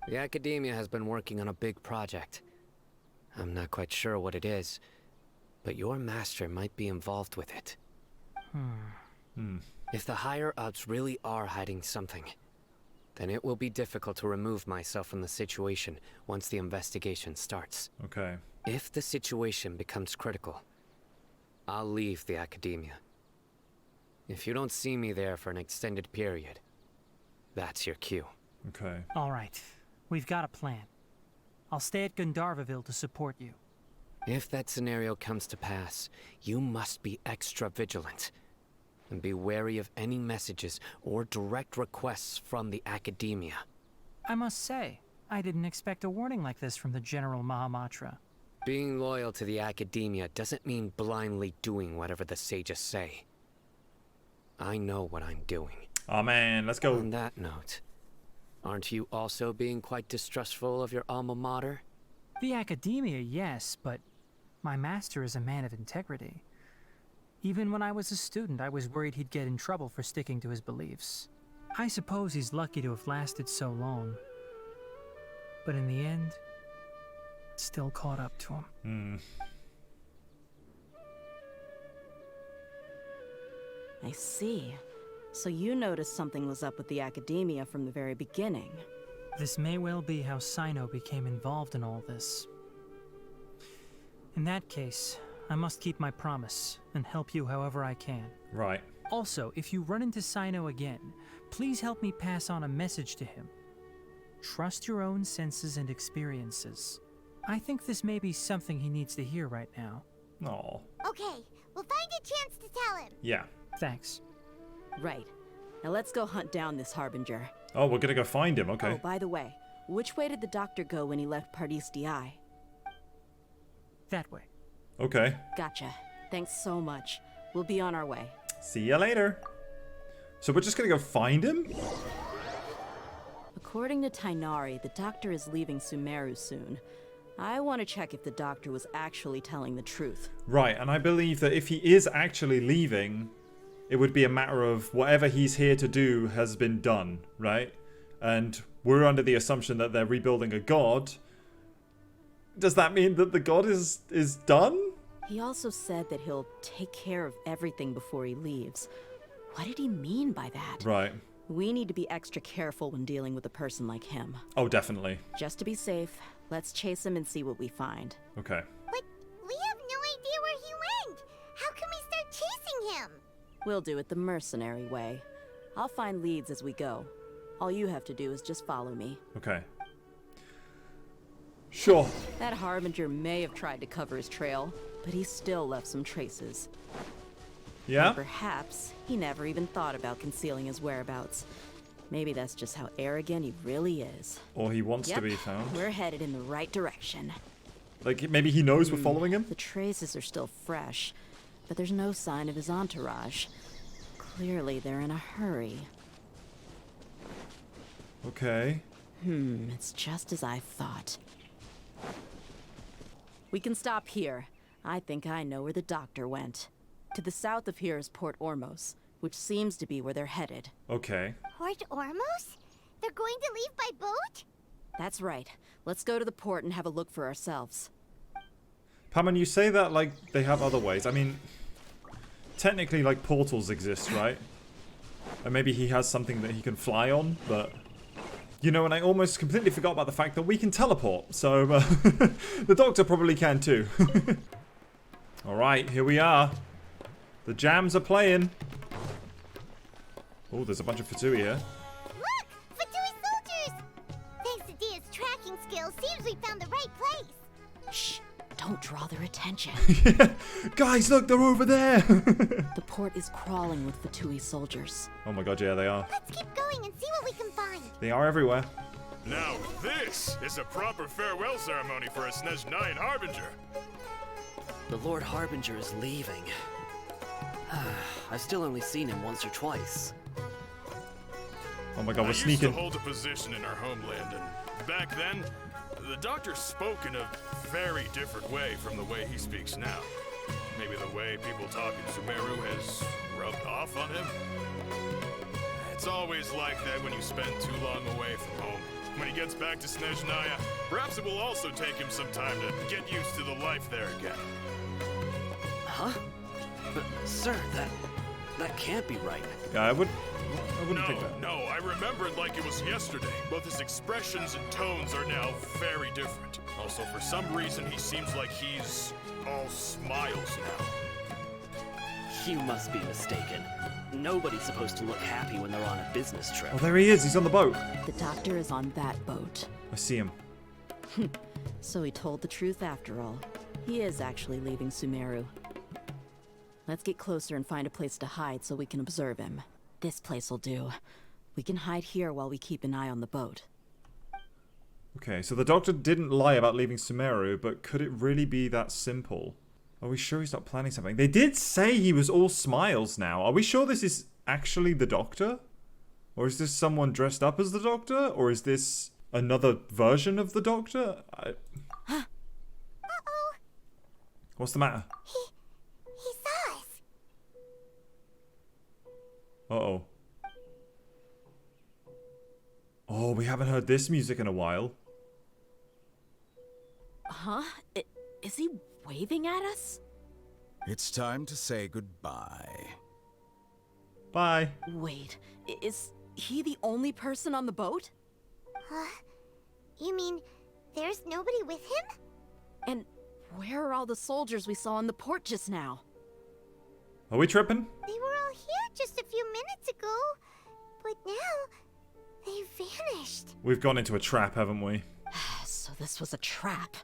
The academia has been working on a big project. I'm not quite sure what it is, but your master might be involved with it. If the higher-ups really are hiding something, then it will be difficult to remove myself from the situation once the investigation starts. Okay. If the situation becomes critical, I'll leave the academia. If you don't see me there for an extended period, that's your cue. Okay. All right. We've got a plan. I'll stay at Gandharvaville to support you. If that scenario comes to pass, you must be extra vigilant. And be wary of any messages or direct requests from the academia. I must say, I didn't expect a warning like this from the General Mahamatra. Being loyal to the academia doesn't mean blindly doing whatever the sages say. I know what I'm doing. Oh man, let's go. On that note, aren't you also being quite distrustful of your alma mater? The academia, yes, but my master is a man of integrity. Even when I was a student, I was worried he'd get in trouble for sticking to his beliefs. I suppose he's lucky to have lasted so long. But in the end, it still caught up to him. I see. So you noticed something was up with the academia from the very beginning. This may well be how Sino became involved in all this. In that case, I must keep my promise and help you however I can. Right. Also, if you run into Sino again, please help me pass on a message to him. Trust your own senses and experiences. I think this may be something he needs to hear right now. Aw. Okay, we'll find a chance to tell him. Yeah. Thanks. Right. Now let's go hunt down this Harbinger. Oh, we're gonna go find him, okay. Oh, by the way, which way did the doctor go when he left Pardis Di? That way. Okay. Gotcha. Thanks so much. We'll be on our way. See ya later. So we're just gonna go find him? According to Tighnari, the doctor is leaving Sumeru soon. I want to check if the doctor was actually telling the truth. Right, and I believe that if he is actually leaving, it would be a matter of whatever he's here to do has been done, right? And we're under the assumption that they're rebuilding a god. does that mean that the god is done? He also said that he'll take care of everything before he leaves. What did he mean by that? Right. We need to be extra careful when dealing with a person like him. Oh, definitely. Just to be safe, let's chase him and see what we find. Okay. But we have no idea where he went. How can we start chasing him? We'll do it the mercenary way. I'll find leads as we go. All you have to do is just follow me. Okay. Sure. That Harbinger may have tried to cover his trail, but he still left some traces. Yeah? And perhaps he never even thought about concealing his whereabouts. Maybe that's just how arrogant he really is. Or he wants to be found. We're headed in the right direction. Like, maybe he knows we're following him? The traces are still fresh, but there's no sign of his entourage. Clearly, they're in a hurry. Okay. It's just as I thought. We can stop here. I think I know where the doctor went. To the south of here is Port Ormos, which seems to be where they're headed. Okay. Port Ormos? They're going to leave by boat? That's right. Let's go to the port and have a look for ourselves. Paman, you say that like they have other ways. I mean, technically, like, portals exist, right? And maybe he has something that he can fly on, but... You know, and I almost completely forgot about the fact that we can teleport, so the doctor probably can too. Alright, here we are. The jams are playing. Oh, there's a bunch of Fatui here. Look! Fatui soldiers! Thanks to Dia's tracking skills, seems we found the right place. Shh! Don't draw their attention. Guys, look, they're over there! The port is crawling with Fatui soldiers. Oh my god, yeah, they are. Let's keep going and see what we can find. They are everywhere. Now this is a proper farewell ceremony for a Tighnari Harbinger. The Lord Harbinger is leaving. I've still only seen him once or twice. Oh my god, we're I sneaking. used to hold a position in our homeland, and back then, the doctor spoke in a very different way from the way he speaks now. Maybe the way people talk in Sumeru has rubbed off on him. It's always like that when you spend too long away from home. When he gets back to Tighnari, perhaps it will also take him some time to get used to the life there again. Huh? But, sir, that can't be right. Yeah, I wouldn't think that. No, I remember it like it was yesterday. Both his expressions and tones are now very different. Also, for some reason, he seems like he's all smiles now. You must be mistaken. Nobody's supposed to look happy when they're on a business trip. Oh, there he is. He's on the boat. The doctor is on that boat. I see him. So he told the truth after all. He is actually leaving Sumeru. Let's get closer and find a place to hide so we can observe him. This place will do. We can hide here while we keep an eye on the boat. Okay, so the doctor didn't lie about leaving Sumeru, but could it really be that simple? Are we sure he's not planning something? They did say he was all smiles now. Are we sure this is actually the doctor? Or is this someone dressed up as the doctor? Or is this another version of the doctor? Uh-oh. What's the matter? He saw us. Uh-oh. Oh, we haven't heard this music in a while. Huh? Is he waving at us? It's time to say goodbye. Bye. Wait, is he the only person on the boat? You mean there's nobody with him? And where are all the soldiers we saw in the port just now? Are we tripping? They were all here just a few minutes ago, but now they vanished. We've gone into a trap, haven't we? So this was a trap.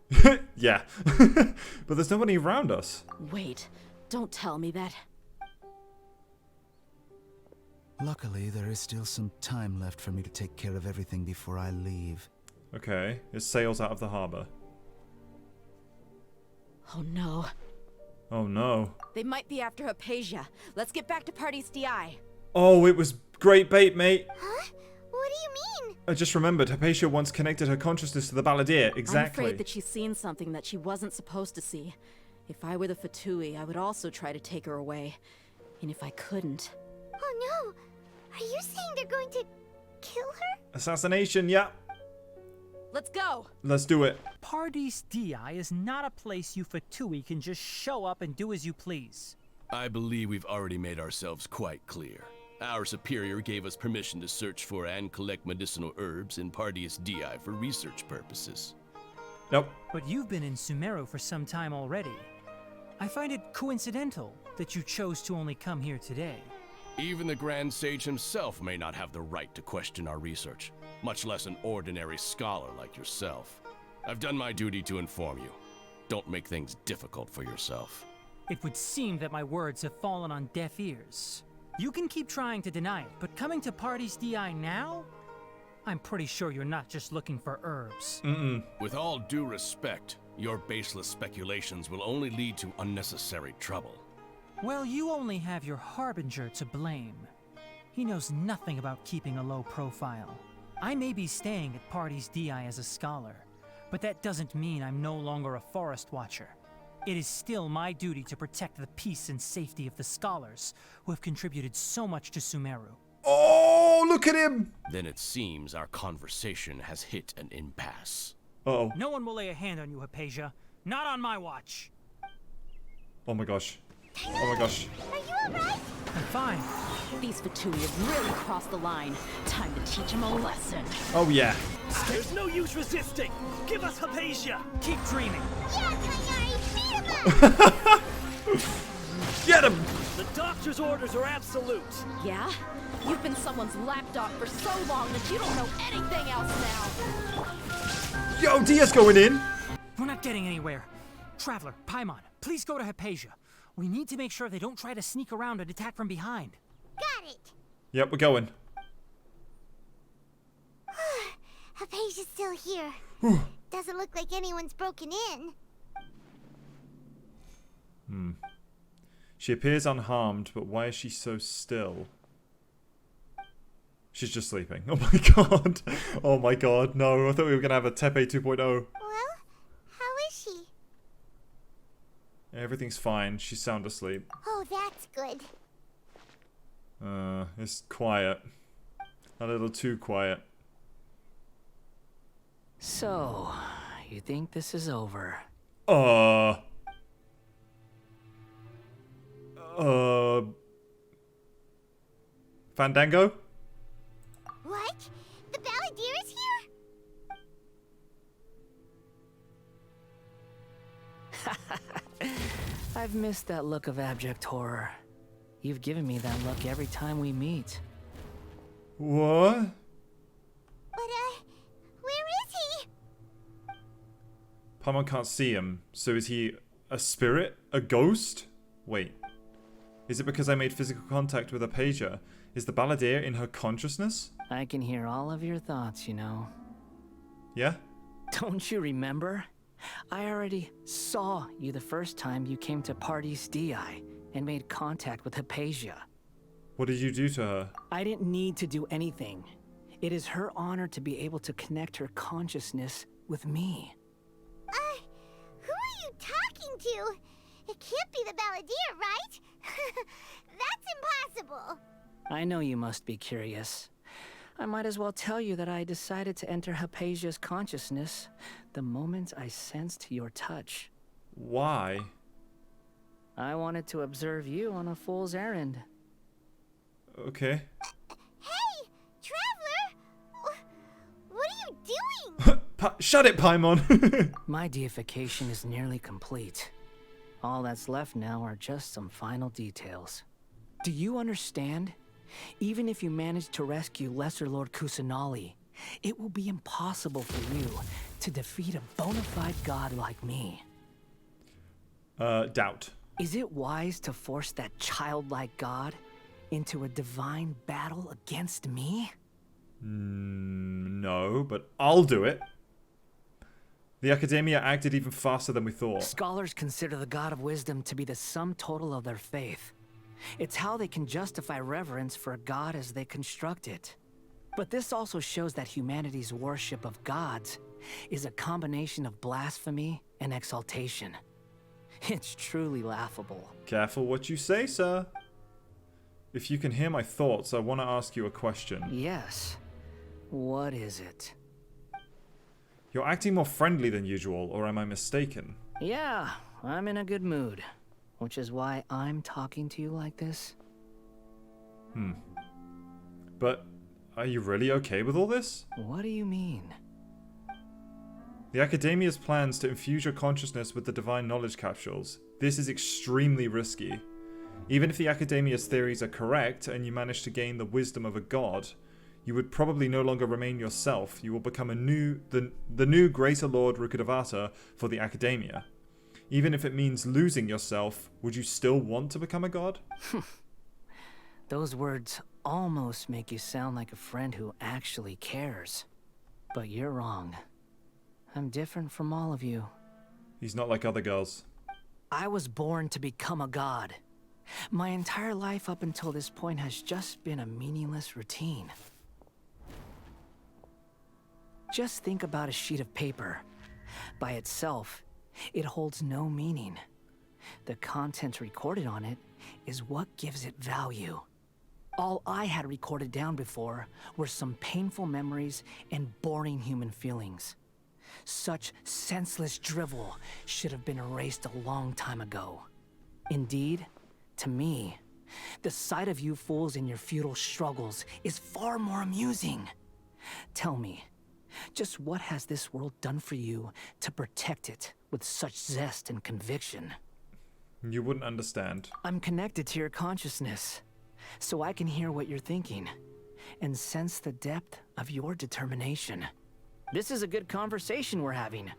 Yeah. But there's nobody around us. Wait, don't tell me that. Luckily, there is still some time left for me to take care of everything before I leave. Okay, it sails out of the harbor. Oh no. Oh no. They might be after Hypatia. Let's get back to Party's DI. Oh, it was great bait, mate. Huh? What do you mean? I just remembered, Hypatia once connected her consciousness to the Balladeer. Exactly. I'm afraid that she's seen something that she wasn't supposed to see. If I were the Fatui, I would also try to take her away. And if I couldn't... Oh no! Are you saying they're going to kill her? Assassination, yeah. Let's go! Let's do it. Paradis Di is not a place you Fatui can just show up and do as you please. I believe we've already made ourselves quite clear. Our superior gave us permission to search for and collect medicinal herbs in Paradis Di for research purposes. Nope. But you've been in Sumeru for some time already. I find it coincidental that you chose to only come here today. Even the Grand Sage himself may not have the right to question our research, much less an ordinary scholar like yourself. I've done my duty to inform you. Don't make things difficult for yourself. It would seem that my words have fallen on deaf ears. You can keep trying to deny it, but coming to Paradis Di now? I'm pretty sure you're not just looking for herbs. With all due respect, your baseless speculations will only lead to unnecessary trouble. Well, you only have your Harbinger to blame. He knows nothing about keeping a low profile. I may be staying at Paradis Di as a scholar, but that doesn't mean I'm no longer a forest watcher. It is still my duty to protect the peace and safety of the scholars who have contributed so much to Sumeru. Oh, look at him! Then it seems our conversation has hit an impasse. Uh-oh. No one will lay a hand on you, Hypatia. Not on my watch. Oh my gosh. Oh my gosh. Are you alright? I'm fine. These Fatui have really crossed the line. Time to teach them a lesson. Oh yeah. There's no use resisting. Give us Hypatia. Keep dreaming. Yeah, Tighnari, beat him up! Get him! The doctor's orders are absolute. Yeah? You've been someone's lapdog for so long that you don't know anything else now. Yo, Dia's going in! We're not getting anywhere. Traveler, Paimon, please go to Hypatia. We need to make sure they don't try to sneak around and attack from behind. Got it! Yep, we're going. Hypatia's still here. Doesn't look like anyone's broken in. She appears unharmed, but why is she so still? She's just sleeping. Oh my god. Oh my god, no. I thought we were going to have a Tepe 2.0. Well, how is she? Everything's fine. She's sound asleep. Oh, that's good. It's quiet. A little too quiet. So, you think this is over? Fandango? What? The Balladeer is here? I've missed that look of abject horror. You've given me that look every time we meet. What? But, where is he? Paimon can't see him, so is he a spirit? A ghost? Wait. Is it because I made physical contact with Hypatia? Is the Balladeer in her consciousness? I can hear all of your thoughts, you know. Yeah? Don't you remember? I already saw you the first time you came to Paradis Di and made contact with Hypatia. What did you do to her? I didn't need to do anything. It is her honor to be able to connect her consciousness with me. Who are you talking to? It can't be the Balladeer, right? That's impossible. I know you must be curious. I might as well tell you that I decided to enter Hypatia's consciousness the moment I sensed your touch. Why? I wanted to observe you on a fool's errand. Okay. Hey, Traveler! What are you doing? Shut it, Paimon! My deification is nearly complete. All that's left now are just some final details. Do you understand? Even if you manage to rescue Lesser Lord Kusanali, it will be impossible for you to defeat a bona fide god like me. Doubt. Is it wise to force that childlike god into a divine battle against me? No, but I'll do it. The Academia acted even faster than we thought. Scholars consider the God of Wisdom to be the sum total of their faith. It's how they can justify reverence for a god as they construct it. But this also shows that humanity's worship of gods is a combination of blasphemy and exaltation. It's truly laughable. Careful what you say, sir. If you can hear my thoughts, I want to ask you a question. Yes. What is it? You're acting more friendly than usual, or am I mistaken? Yeah, I'm in a good mood. Which is why I'm talking to you like this. But are you really okay with all this? What do you mean? The Academia's plans to infuse your consciousness with the divine knowledge capsules. This is extremely risky. Even if the Academia's theories are correct and you manage to gain the wisdom of a god, you would probably no longer remain yourself. You will become the new Greater Lord Rukkhadevata for the Academia. Even if it means losing yourself, would you still want to become a god? Those words almost make you sound like a friend who actually cares. But you're wrong. I'm different from all of you. He's not like other girls. I was born to become a god. My entire life up until this point has just been a meaningless routine. Just think about a sheet of paper. By itself, it holds no meaning. The content recorded on it is what gives it value. All I had recorded down before were some painful memories and boring human feelings. Such senseless drivel should have been erased a long time ago. Indeed, to me, the sight of you fools in your futile struggles is far more amusing. Tell me, just what has this world done for you to protect it with such zest and conviction? You wouldn't understand. I'm connected to your consciousness, so I can hear what you're thinking, and sense the depth of your determination. This is a good conversation we're having.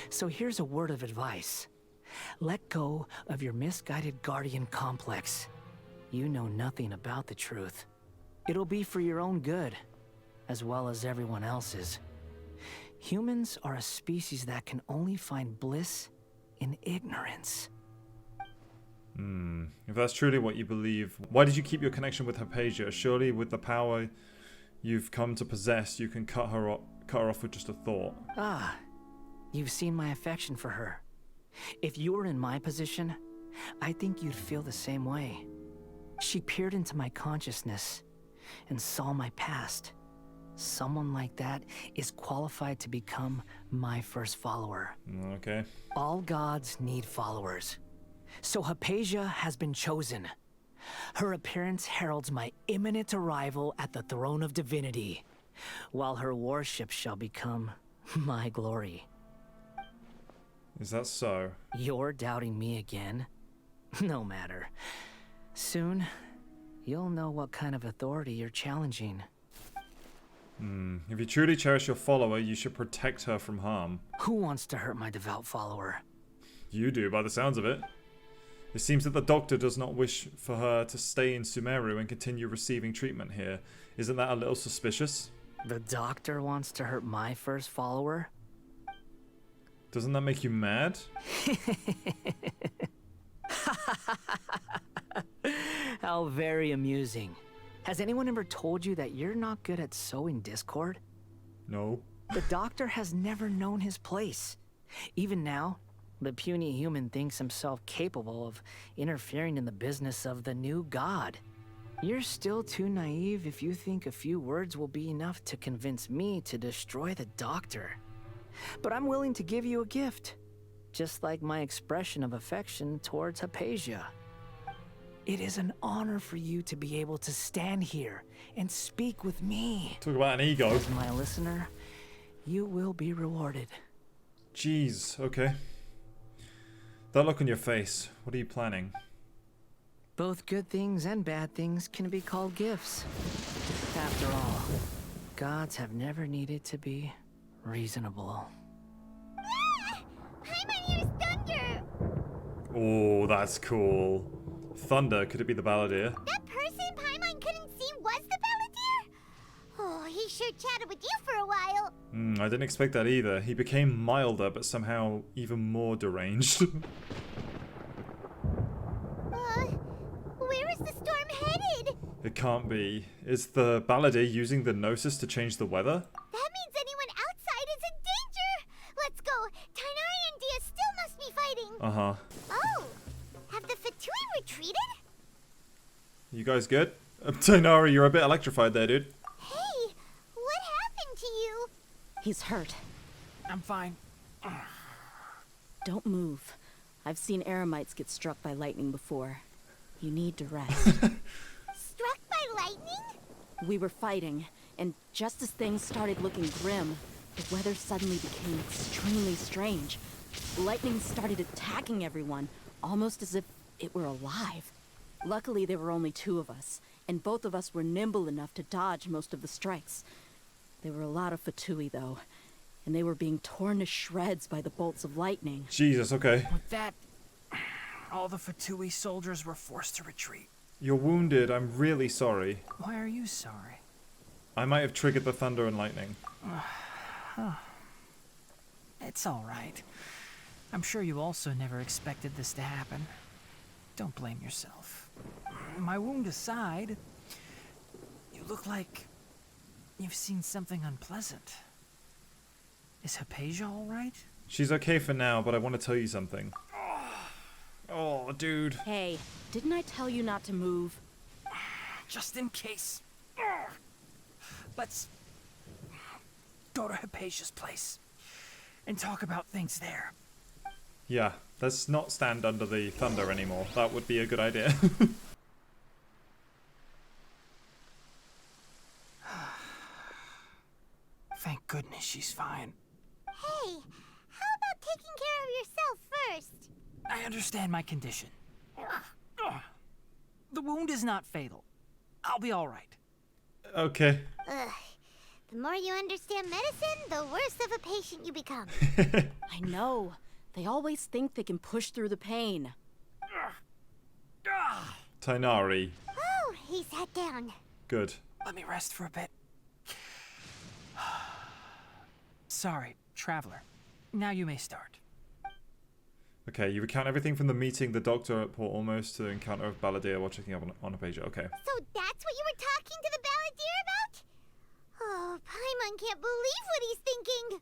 So here's a word of advice. Let go of your misguided guardian complex. You know nothing about the truth. It'll be for your own good, as well as everyone else's. Humans are a species that can only find bliss in ignorance. If that's truly what you believe, why did you keep your connection with Hypatia? Surely with the power you've come to possess, you can cut her off with just a thought. Ah, you've seen my affection for her. If you were in my position, I think you'd feel the same way. She peered into my consciousness and saw my past. Someone like that is qualified to become my first follower. Okay. All gods need followers. So Hypatia has been chosen. Her appearance heralds my imminent arrival at the throne of divinity, while her worship shall become my glory. Is that so? You're doubting me again? No matter. Soon, you'll know what kind of authority you're challenging. If you truly cherish your follower, you should protect her from harm. Who wants to hurt my devout follower? You do, by the sounds of it. It seems that the doctor does not wish for her to stay in Sumeru and continue receiving treatment here. Isn't that a little suspicious? The doctor wants to hurt my first follower? Doesn't that make you mad? How very amusing. Has anyone ever told you that you're not good at sowing discord? No. The doctor has never known his place. Even now, the puny human thinks himself capable of interfering in the business of the new god. You're still too naive if you think a few words will be enough to convince me to destroy the doctor. But I'm willing to give you a gift, just like my expression of affection towards Hypatia. It is an honor for you to be able to stand here and speak with me. Talk about an ego. As my listener, you will be rewarded. Jeez, okay. That look on your face, what are you planning? Both good things and bad things can be called gifts. After all, gods have never needed to be reasonable. Paimon hears thunder! Oh, that's cool. Thunder, could it be the balladeer? That person Paimon couldn't see was the balladeer? Oh, he sure chatted with you for a while. I didn't expect that either. He became milder, but somehow even more deranged. Where is the storm headed? It can't be. Is the balladeer using the Gnosis to change the weather? That means anyone outside is in danger! Let's go! Tighnari and Dia still must be fighting! Uh-huh. Oh! Have the Fatui retreated? You guys good? Tighnari, you're a bit electrified there, dude. Hey! What happened to you? He's hurt. I'm fine. Don't move. I've seen eremites get struck by lightning before. You need to rest. Struck by lightning? We were fighting, and just as things started looking grim, the weather suddenly became extremely strange. Lightning started attacking everyone, almost as if it were alive. Luckily, there were only 2 of us, and both of us were nimble enough to dodge most of the strikes. There were a lot of Fatui, though, and they were being torn to shreds by the bolts of lightning. Jesus, okay. With that, all the Fatui soldiers were forced to retreat. You're wounded. I'm really sorry. Why are you sorry? I might have triggered the thunder and lightning. It's all right. I'm sure you also never expected this to happen. Don't blame yourself. My wound aside, you look like you've seen something unpleasant. Is Hypatia all right? She's okay for now, but I want to tell you something. Oh, dude. Hey, didn't I tell you not to move? Just in case. Let's go to Hypatia's place and talk about things there. Yeah, let's not stand under the thunder anymore. That would be a good idea. Thank goodness she's fine. Hey, how about taking care of yourself first? I understand my condition. The wound is not fatal. I'll be all right. Okay. Ugh. The more you understand medicine, the worse of a patient you become. I know. They always think they can push through the pain. Tighnari. Oh, he sat down. Good. Let me rest for a bit. Sorry, traveler. Now you may start. Okay, you recount everything from the meeting the doctor at Port Almost to the encounter of Balladeer while checking up on Hypatia. Okay. So that's what you were talking to the Balladeer about? Oh, Paimon can't believe what he's thinking.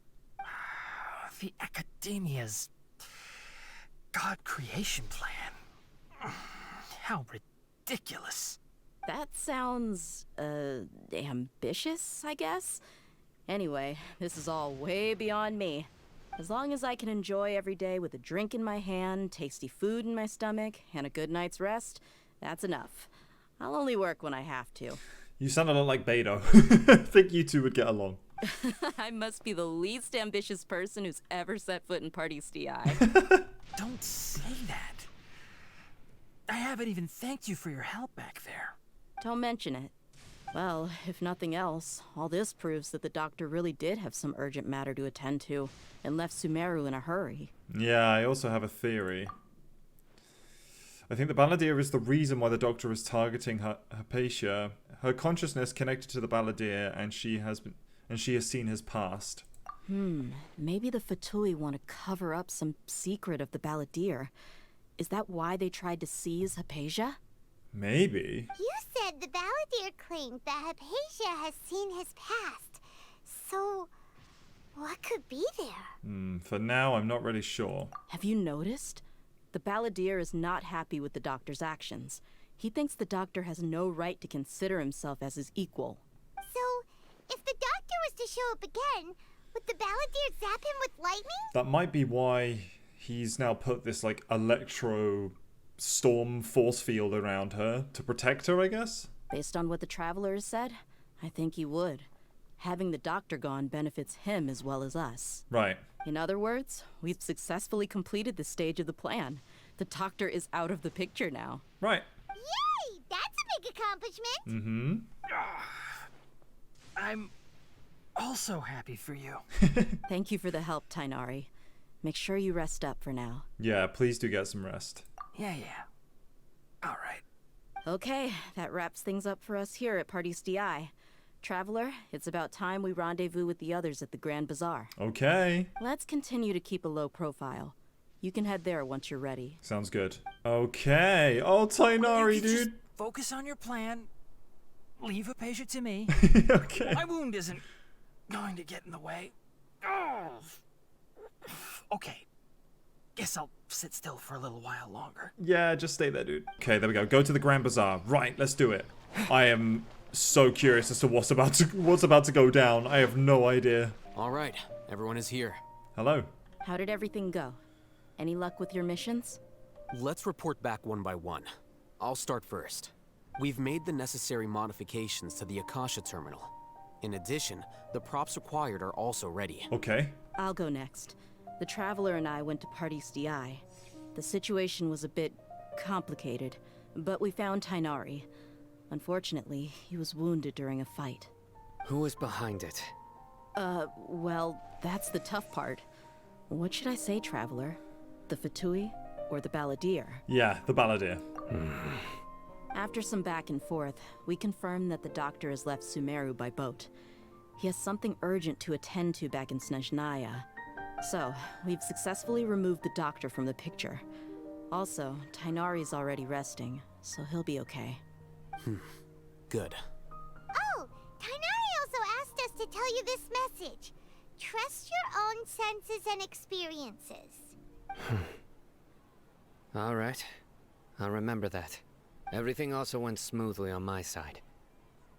The Academia's God creation plan. How ridiculous. That sounds, ambitious, I guess? Anyway, this is all way beyond me. As long as I can enjoy every day with a drink in my hand, tasty food in my stomach, and a good night's rest, that's enough. I'll only work when I have to. You sound a lot like Beidou. I think you two would get along. I must be the least ambitious person who's ever set foot in Party's DI. Don't say that. I haven't even thanked you for your help back there. Don't mention it. Well, if nothing else, all this proves that the doctor really did have some urgent matter to attend to, and left Sumeru in a hurry. Yeah, I also have a theory. I think the Balladeer is the reason why the doctor is targeting Hypatia. Her consciousness connected to the Balladeer, and she has seen his past. Maybe the Fatui want to cover up some secret of the Balladeer. Is that why they tried to seize Hypatia? Maybe. You said the Balladeer claimed that Hypatia has seen his past. So, what could be there? For now, I'm not really sure. Have you noticed? The Balladeer is not happy with the doctor's actions. He thinks the doctor has no right to consider himself as his equal. So, if the doctor was to show up again, would the Balladeer zap him with lightning? That might be why he's now put this, like, electro storm force field around her to protect her, I guess? Based on what the Traveler has said, I think he would. Having the doctor gone benefits him as well as us. Right. In other words, we've successfully completed this stage of the plan. The doctor is out of the picture now. Right. Yay! That's a big accomplishment! I'm also happy for you. Thank you for the help, Tighnari. Make sure you rest up for now. Yeah, please do get some rest. Yeah. All right. Okay, that wraps things up for us here at Party's DI. Traveler, it's about time we rendezvous with the others at the Grand Bazaar. Okay. Let's continue to keep a low profile. You can head there once you're ready. Sounds good. Okay. Oh, Tighnari, dude. Just focus on your plan. Leave Hypatia to me. Okay. My wound isn't going to get in the way. Okay. Guess I'll sit still for a little while longer. Yeah, just stay there, dude. Okay, there we go. Go to the Grand Bazaar. Right, let's do it. I am so curious as to what's about to go down. I have no idea. All right, everyone is here. Hello. How did everything go? Any luck with your missions? Let's report back one by one. I'll start first. We've made the necessary modifications to the Akasha terminal. In addition, the props required are also ready. Okay. I'll go next. The Traveler and I went to Party's DI. The situation was a bit complicated, but we found Tighnari. Unfortunately, he was wounded during a fight. Who was behind it? Well, that's the tough part. What should I say, Traveler? The Fatui or the Balladeer? Yeah, the Balladeer. After some back and forth, we confirmed that the doctor has left Sumeru by boat. He has something urgent to attend to back in Snezhnaya. So, we've successfully removed the doctor from the picture. Also, Tighnari's already resting, so he'll be okay. Good. Oh, Tighnari also asked us to tell you this message. Trust your own senses and experiences. All right. I'll remember that. Everything also went smoothly on my side.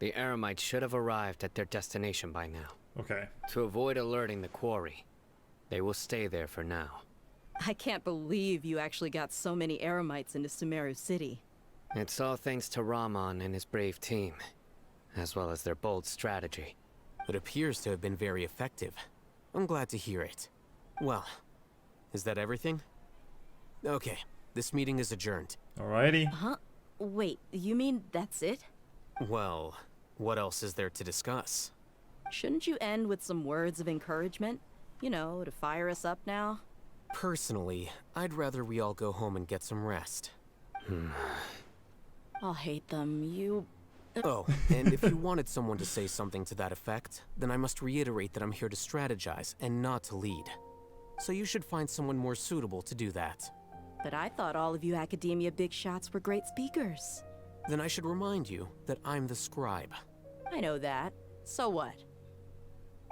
The Eremites should have arrived at their destination by now. Okay. To avoid alerting the quarry, they will stay there for now. I can't believe you actually got so many Eremites into Sumeru City. It's all thanks to Rahman and his brave team, as well as their bold strategy. It appears to have been very effective. I'm glad to hear it. Well, is that everything? Okay, this meeting is adjourned. Alrighty. Huh? Wait, you mean that's it? Well, what else is there to discuss? Shouldn't you end with some words of encouragement? You know, to fire us up now? Personally, I'd rather we all go home and get some rest. I'll hate them, you... Oh, and if you wanted someone to say something to that effect, then I must reiterate that I'm here to strategize and not to lead. So you should find someone more suitable to do that. But I thought all of you academia big shots were great speakers. Then I should remind you that I'm the scribe. I know that. So what?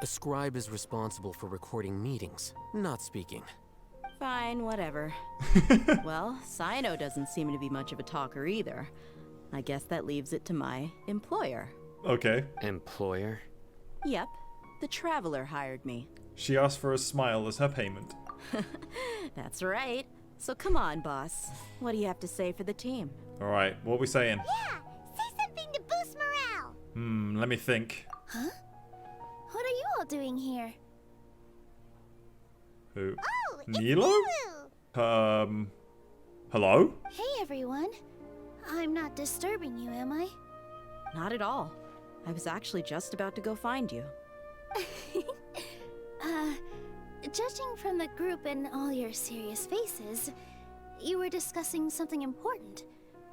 A scribe is responsible for recording meetings, not speaking. Fine, whatever. Well, Cyno doesn't seem to be much of a talker either. I guess that leaves it to my employer. Okay. Employer? Yep. The Traveler hired me. She asked for a smile as her payment. That's right. So come on, boss. What do you have to say for the team? Alright, what are we saying? Yeah, say something to boost morale. Let me think. Huh? What are you all doing here? Who? Oh, it's Nilo? Hello? Hey, everyone. I'm not disturbing you, am I? Not at all. I was actually just about to go find you. Judging from the group and all your serious faces, you were discussing something important,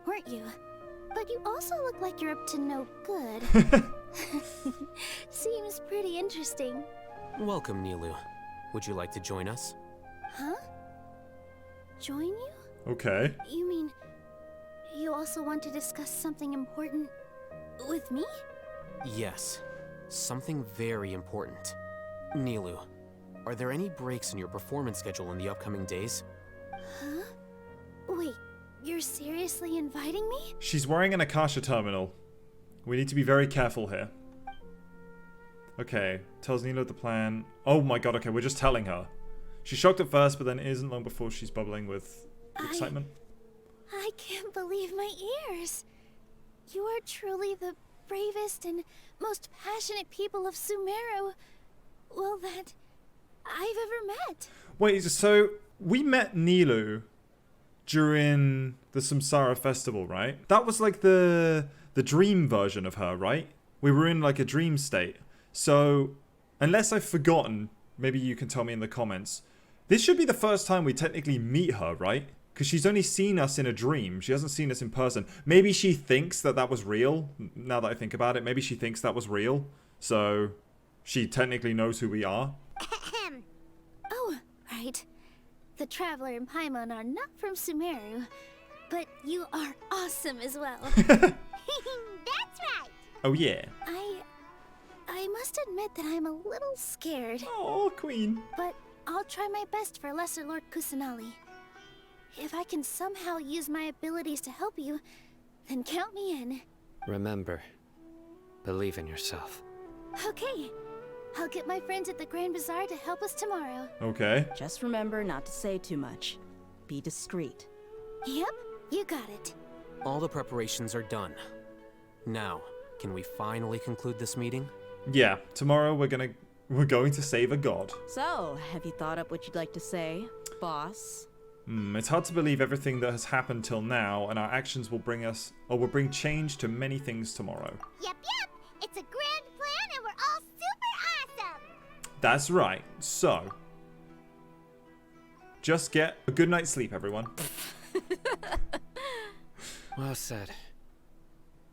weren't you? But you also look like you're up to no good. Seems pretty interesting. Welcome, Nilu. Would you like to join us? Huh? Join you? Okay. You mean you also want to discuss something important with me? Yes. Something very important. Nilu, are there any breaks in your performance schedule in the upcoming days? Huh? Wait, you're seriously inviting me? She's wearing an Akasha terminal. We need to be very careful here. Okay, tells Nilo the plan. Oh my god, okay, we're just telling her. She's shocked at first, but then it isn't long before she's bubbling with excitement. I can't believe my ears. You are truly the bravest and most passionate people of Sumeru, well, that I've ever met. Wait, so we met Nilo during the Samsara festival, right? That was like the dream version of her, right? We were in like a dream state. So, unless I've forgotten, maybe you can tell me in the comments. This should be the first time we technically meet her, right? Because she's only seen us in a dream. She hasn't seen us in person. Maybe she thinks that that was real. Now that I think about it, maybe she thinks that was real. So, she technically knows who we are. Oh, right. The Traveler and Paimon are not from Sumeru, but you are awesome as well. That's right. Oh yeah. I must admit that I'm a little scared. Oh, Queen. But I'll try my best for Lesser Lord Kusanali. If I can somehow use my abilities to help you, then count me in. Remember, believe in yourself. Okay. I'll get my friends at the Grand Bazaar to help us tomorrow. Okay. Just remember not to say too much. Be discreet. Yep, you got it. All the preparations are done. Now, can we finally conclude this meeting? Yeah, tomorrow we're going to save a god. So, have you thought up what you'd like to say, boss? It's hard to believe everything that has happened till now, and our actions will bring change to many things tomorrow. Yep. It's a grand plan, and we're all super awesome. That's right. So, just get a good night's sleep, everyone. Well said.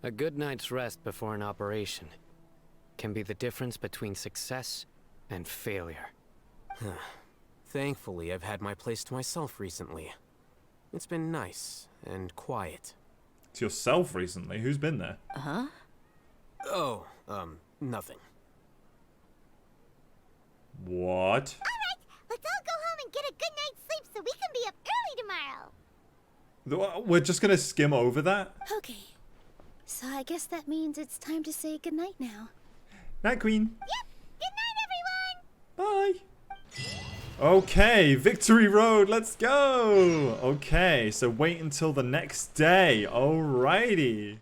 A good night's rest before an operation can be the difference between success and failure. Thankfully, I've had my place to myself recently. It's been nice and quiet. To yourself recently? Who's been there? Uh-huh. Oh, nothing. What? Alright, let's all go home and get a good night's sleep so we can be up early tomorrow. We're just gonna skim over that? Okay. So I guess that means it's time to say goodnight now. Night, Queen. Yep. Good night, everyone. Bye. Okay, Victory Road, let's go. Okay, so wait until the next day. Alrighty.